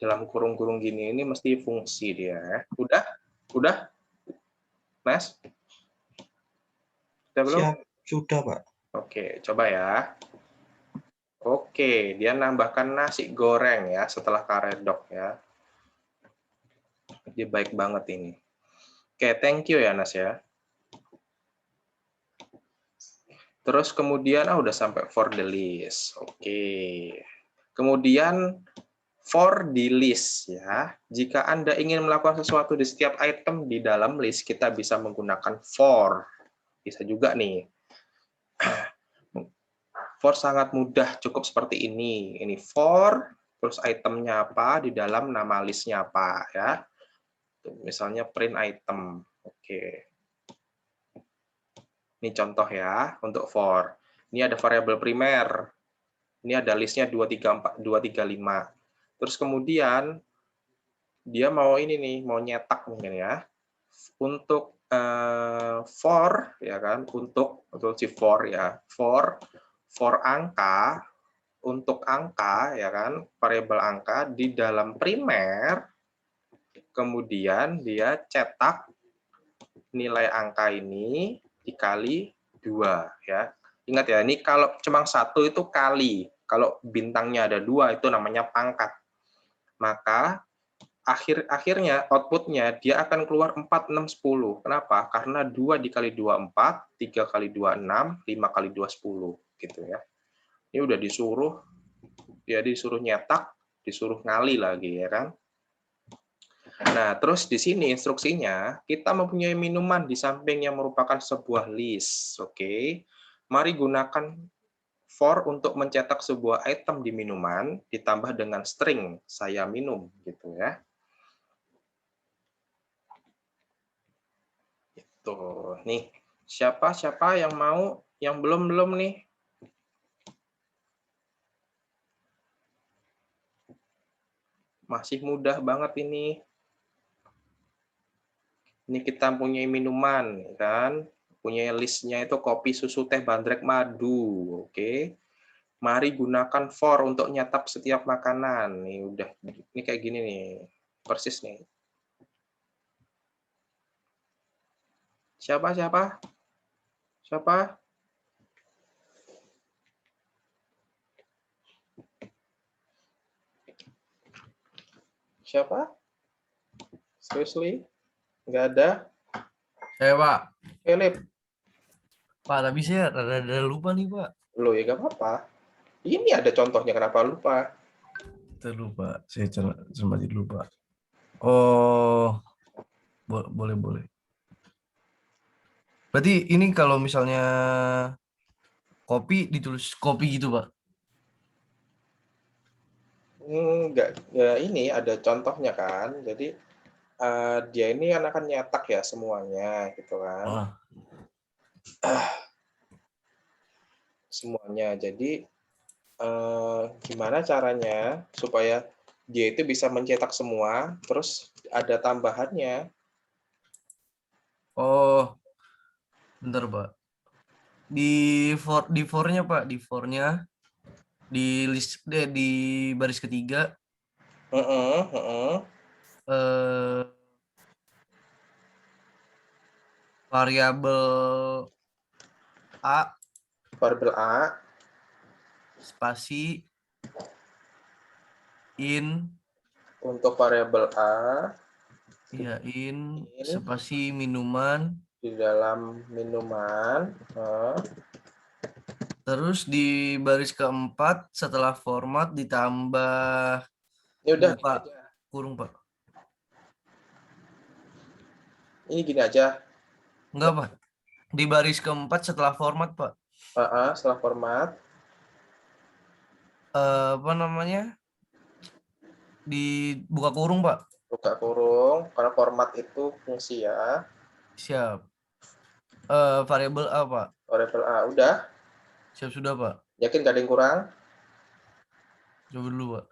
A: Dalam kurung-kurung gini ini mesti fungsi dia ya. Udah? Mas? Udah belum?
B: Siap, sudah, Pak.
A: Oke, coba ya. Oke, dia nambahkan nasi goreng ya setelah karedok ya. Dia baik banget ini. Oke, thank you ya Nas ya. Terus kemudian udah sampai for the list. Oke. Kemudian for the list ya. Jika Anda ingin melakukan sesuatu di setiap item di dalam list, kita bisa menggunakan for. Bisa juga nih. For sangat mudah, cukup seperti ini. Ini for, terus itemnya apa, di dalam nama listnya apa ya. Misalnya print item. Oke. Ini contoh ya untuk for. Ini ada variabel primer. Ini ada listnya 234, 235. Terus kemudian dia mau ini nih, mau nyetak mungkin ya. Untuk for ya kan, untuk si for ya. For angka, untuk angka ya kan, variabel angka di dalam primer, kemudian dia cetak nilai angka ini dikali 2 ya. Ingat ya, ini kalau cuma 1 itu kali. Kalau bintangnya ada 2 itu namanya pangkat. Maka akhirnya outputnya dia akan keluar 4, 6, 10. Kenapa? Karena 2 dikali 2 4, 3 kali 2 6, 5 kali 2 10 gitu ya. Ini udah disuruh nyetak, disuruh ngali lagi ya kan. Nah, terus di sini instruksinya, kita mempunyai minuman di samping yang merupakan sebuah list. Oke. Mari gunakan for untuk mencetak sebuah item di minuman, ditambah dengan string, saya minum. Gitu ya. Itu. Nih, siapa yang mau, yang belum nih? Masih mudah banget ini. Ini kita punya minuman, kan? Punya listnya itu kopi, susu, teh, bandrek, madu. Oke. Mari gunakan for untuk nyetap setiap makanan. Nih udah, ini kayak gini nih. Persis nih. Siapa? Siapa? Seriously? Nggak ada?
D: Saya, Pak.
A: Philip.
D: Pak, tapi saya rada lupa nih, Pak.
A: Loh, ya nggak apa-apa. Ini ada contohnya, kenapa lupa?
D: Terlupa, saya sempat lupa. Oh, boleh. Berarti ini kalau misalnya kopi ditulis kopi gitu, Pak?
A: Enggak, ya ini ada contohnya kan. Jadi dia ini akan nyetak ya semuanya gitu kan. Semuanya. Jadi gimana caranya supaya dia itu bisa mencetak semua, terus ada tambahannya.
D: Oh, bentar, Pak. Di for-nya, Pak, di for-nya di list di baris ketiga. Variabel A. Spasi in.
A: Untuk variabel A.
D: Iya, in spasi minuman.
A: Di dalam minuman. Terus
D: di baris keempat setelah format ditambah
A: ini udah
D: buka kurung, Pak.
A: Ini gini aja.
D: Enggak, Pak. Di baris keempat setelah format, Pak.
A: Setelah format.
D: Apa namanya? Di buka kurung, Pak.
A: Buka kurung, karena format itu fungsi ya.
D: Siap. Variabel A, Pak.
A: Variabel A, udah?
D: Siap sudah, Pak.
A: Yakin gak ada yang kurang?
D: Coba dulu, Pak.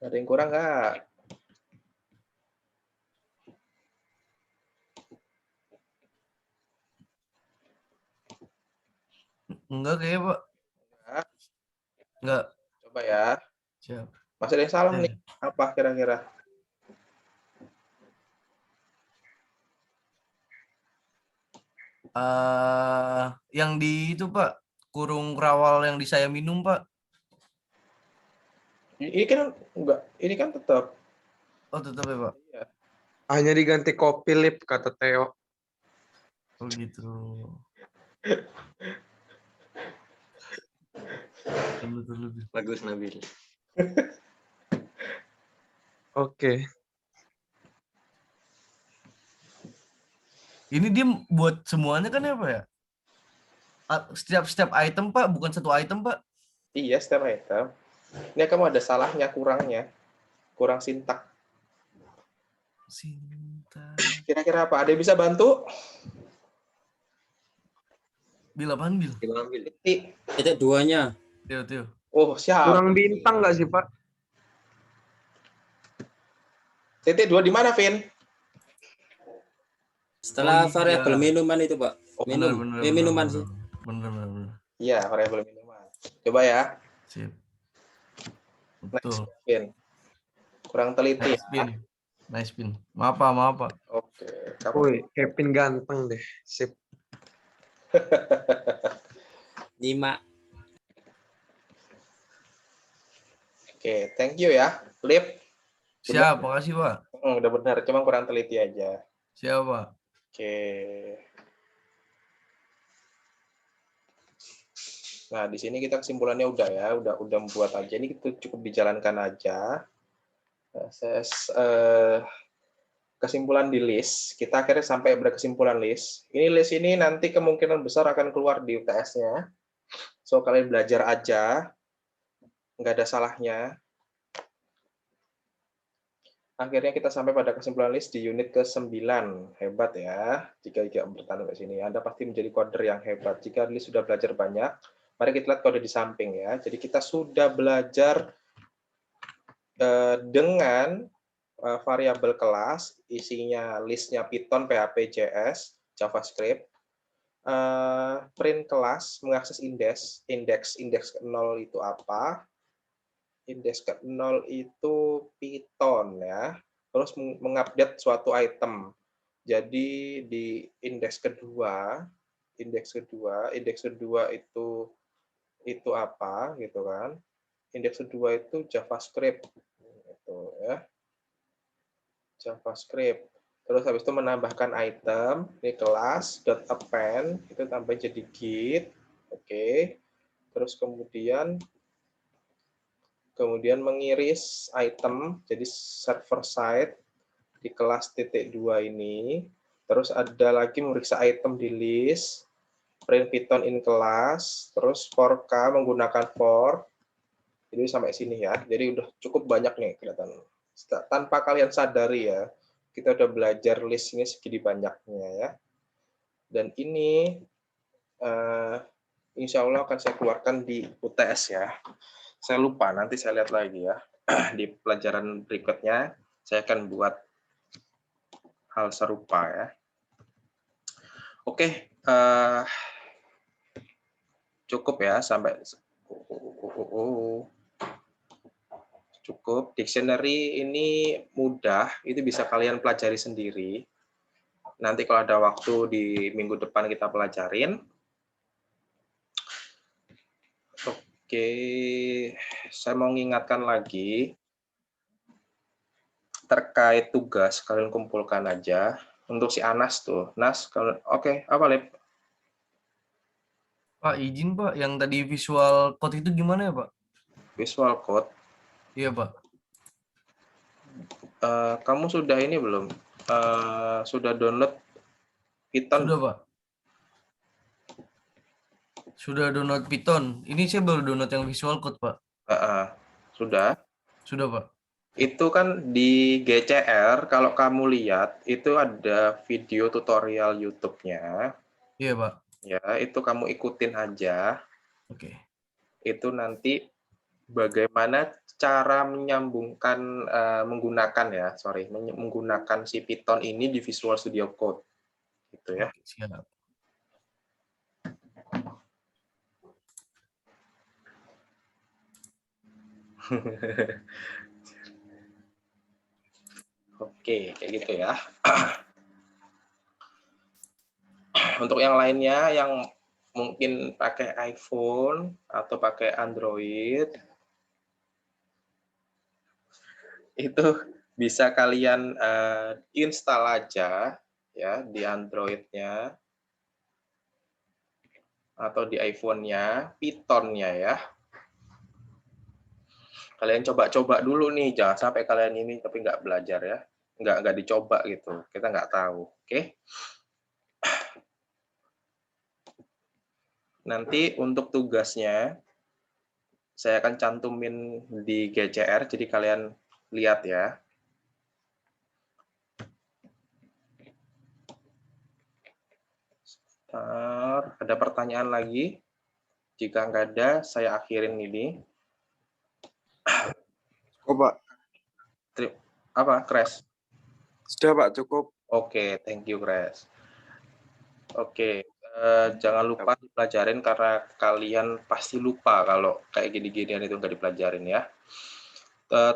A: Ada yang kurang nggak?
D: Enggak kayaknya, Pak. Enggak.
A: Coba ya.
D: Siap.
A: Masih ada yang salah nih. Apa kira-kira?
D: Yang di itu Pak, kurung rawal yang di saya minum Pak.
A: Ini kan enggak, ini kan tetap.
D: Oh tetap ya Pak.
A: Iya.
G: Hanya diganti kopi lip kata Theo.
D: Oh gitu.
J: Bagus Nabil.
G: Oke.
D: Ini dia buat semuanya kan ya Pak ya? Setiap item Pak, bukan satu item Pak.
A: Iya, setiap item. Ini kamu ada salahnya, kurangnya. Kurang sintak. Kira-kira apa? Ada yang bisa bantu?
D: Bil apaan Bil?
J: Titik duanya.
D: Tio.
A: Oh, siap.
G: Kurang bintang nggak sih, Pak?
A: Titik 2 di mana, Vin?
J: Setelah variabel minuman itu, Pak. Minuman sih.
D: Bener.
A: Iya, variabel minuman. Coba ya.
D: Sip. Betul.
A: Nice, Vin. Kurang teliti.
D: Nice pin. Maaf Pak.
A: Oke.
G: Woi, Kevin ganteng deh. Sip.
J: 5.
A: Oke, thank you ya, Lip.
D: Siap, makasih Pak.
A: Udah benar, cuma kurang teliti aja.
D: Siap Pak.
A: Oke. Nah, di sini kita kesimpulannya udah ya, udah membuat aja. Ini kita cukup dijalankan aja. Kesimpulan di list, kita akhirnya sampai pada kesimpulan list. Ini list ini nanti kemungkinan besar akan keluar di UTS-nya. So, kalian belajar aja, nggak ada salahnya. Akhirnya kita sampai pada kesimpulan list di unit ke-9. Hebat ya, jika bertanya ke sini. Anda pasti menjadi coder yang hebat. Jika list sudah belajar banyak, mari kita lihat kode di samping ya. Jadi kita sudah belajar dengan variabel kelas, isinya listnya Python, PHP, JS, JavaScript, print kelas, mengakses indeks 0 itu apa? Indeks ke 0 itu Python ya. Terus mengupdate suatu item. Jadi di indeks kedua itu apa gitu kan? Indeks kedua itu JavaScript gitu ya. JavaScript. Terus habis itu menambahkan item di kelas .append itu tambah jadi git. Oke. Terus kemudian mengiris item jadi server side di kelas .2 ini. Terus ada lagi memeriksa item di list, print Python in class, terus for k menggunakan for. Jadi sampai sini ya. Jadi udah cukup banyak nih kelihatan. Tanpa kalian sadari ya, kita udah belajar list ini segini banyaknya ya. Dan ini insya Allah akan saya keluarkan di UTS ya. Saya lupa, nanti saya lihat lagi ya. Di pelajaran berikutnya, saya akan buat hal serupa ya. Oke, cukup ya sampai cukup. Dictionary ini mudah, itu bisa kalian pelajari sendiri. Nanti kalau ada waktu di minggu depan kita pelajarin. Oke, saya mau mengingatkan lagi terkait tugas, kalian kumpulkan aja. Untuk si Anas tuh, Nas, oke, apa Lip?
D: Pak, izin Pak, yang tadi visual code itu gimana ya Pak?
A: Visual code?
D: Iya Pak.
A: Kamu sudah ini belum? Sudah download Python?
D: Sudah Pak. Sudah download Python. Ini saya baru download yang visual code Pak.
A: Sudah?
D: Sudah Pak.
A: Itu kan di GCR, kalau kamu lihat, itu ada video tutorial YouTube-nya.
D: Iya Pak.
A: Ya, itu kamu ikutin aja.
D: Oke.
A: Itu nanti bagaimana cara menyambungkan menggunakan si Python ini di Visual Studio Code gitu ya.
D: Siap.
A: Oke, kayak gitu ya. Untuk yang lainnya yang mungkin pakai iPhone atau pakai Android, itu bisa kalian install aja ya di Android-nya atau di iPhone-nya, Python-nya ya. Kalian coba-coba dulu nih, jangan sampai kalian ini tapi nggak belajar ya, nggak dicoba gitu, kita nggak tahu, oke? Nanti untuk tugasnya, saya akan cantumin di GCR, jadi kalian lihat ya. Ada pertanyaan lagi? Jika nggak ada, saya akhirin ini.
K: Pak.
A: Apa, Crash?
K: Sudah Pak, cukup.
A: Oke, thank you, Crash. Oke, jangan lupa dipelajarin karena kalian pasti lupa kalau kayak gini-ginian itu nggak dipelajarin ya.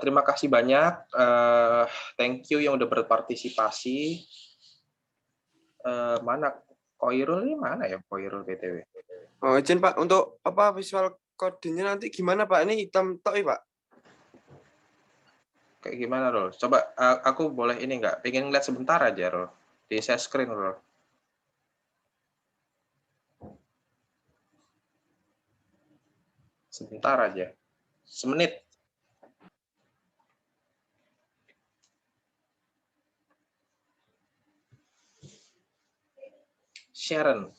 A: Terima kasih banyak. Thank you yang udah berpartisipasi. Mana Koirul ini mana ya Koirul BTW?
K: Oh, izin Pak, untuk apa visual kodenya nanti gimana Pak? Ini hitam tok ya Pak?
A: Kayak gimana Rol? Coba aku boleh ini nggak? Pengen ngeliat sebentar aja Rol. Di share screen Rol. Sebentar aja. Semenit. Sharon.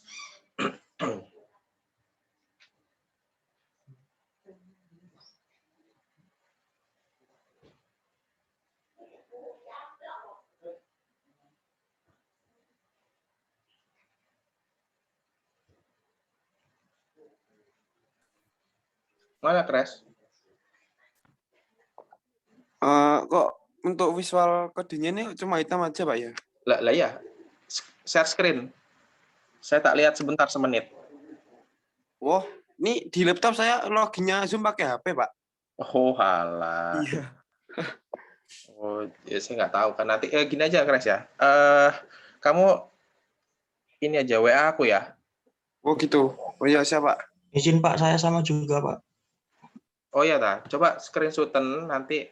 A: Mana Crash?
K: Kok untuk visual kodenya ini cuma hitam aja Pak ya?
A: Lah ya, share screen. Saya tak lihat sebentar semenit.
K: Wah, ini di laptop saya loginnya Zoom pakai HP Pak.
A: Oh halah.
K: Iya.
A: Oh, ya saya nggak tahu kan nanti. Gini aja Crash ya. Kamu ini aja WA aku ya.
K: Oh gitu. Oh iya siapa?
B: Izin Pak, saya sama juga Pak.
A: Oh ya dah. Coba screenshoten nanti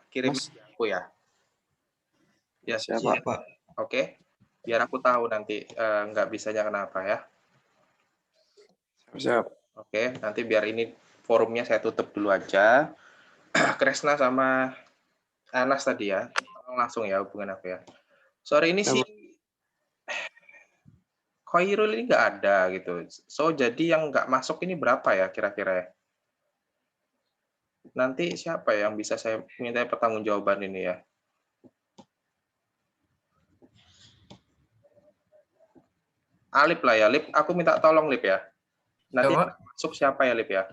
A: kirim
K: Mas.
A: aku ya. Ya
K: Siapa?
B: Pak.
A: Oke. Biar aku tahu nanti nggak bisanya kenapa ya.
K: Siap.
A: Oke. Nanti biar ini forumnya saya tutup dulu aja. Kresna sama Anas tadi ya. Langsung ya hubungan aku ya. Sore ini sih Khairul ini nggak ada gitu. So jadi yang nggak masuk ini berapa ya kira-kira ya? Nanti siapa ya yang bisa saya minta pertanggungjawaban ini ya? Alip lah ya, Lip. Aku minta tolong Lip ya. Nanti
D: Ya, Pak.
A: masuk siapa ya Lip ya?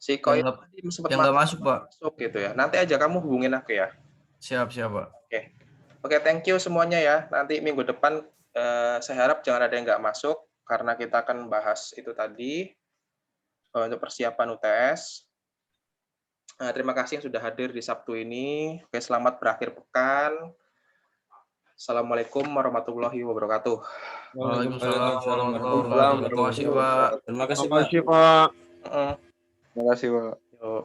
A: Si Khairul tadi sempat
D: yang nggak masuk Pak.
A: Masuk gitu ya. Nanti aja kamu hubungin aku ya.
D: Siap Pak.
A: Oke, thank you semuanya ya. Nanti minggu depan saya harap jangan ada yang nggak masuk karena kita akan bahas itu tadi untuk persiapan UTS. Terima kasih yang sudah hadir di Sabtu ini. Oke, selamat berakhir pekan. Assalamualaikum warahmatullahi wabarakatuh.
D: Waalaikumsalam warahmatullahi wabarakatuh. Terima kasih Pak.
C: Terima kasih Pak.
G: Terima kasih Pak.
A: Yo.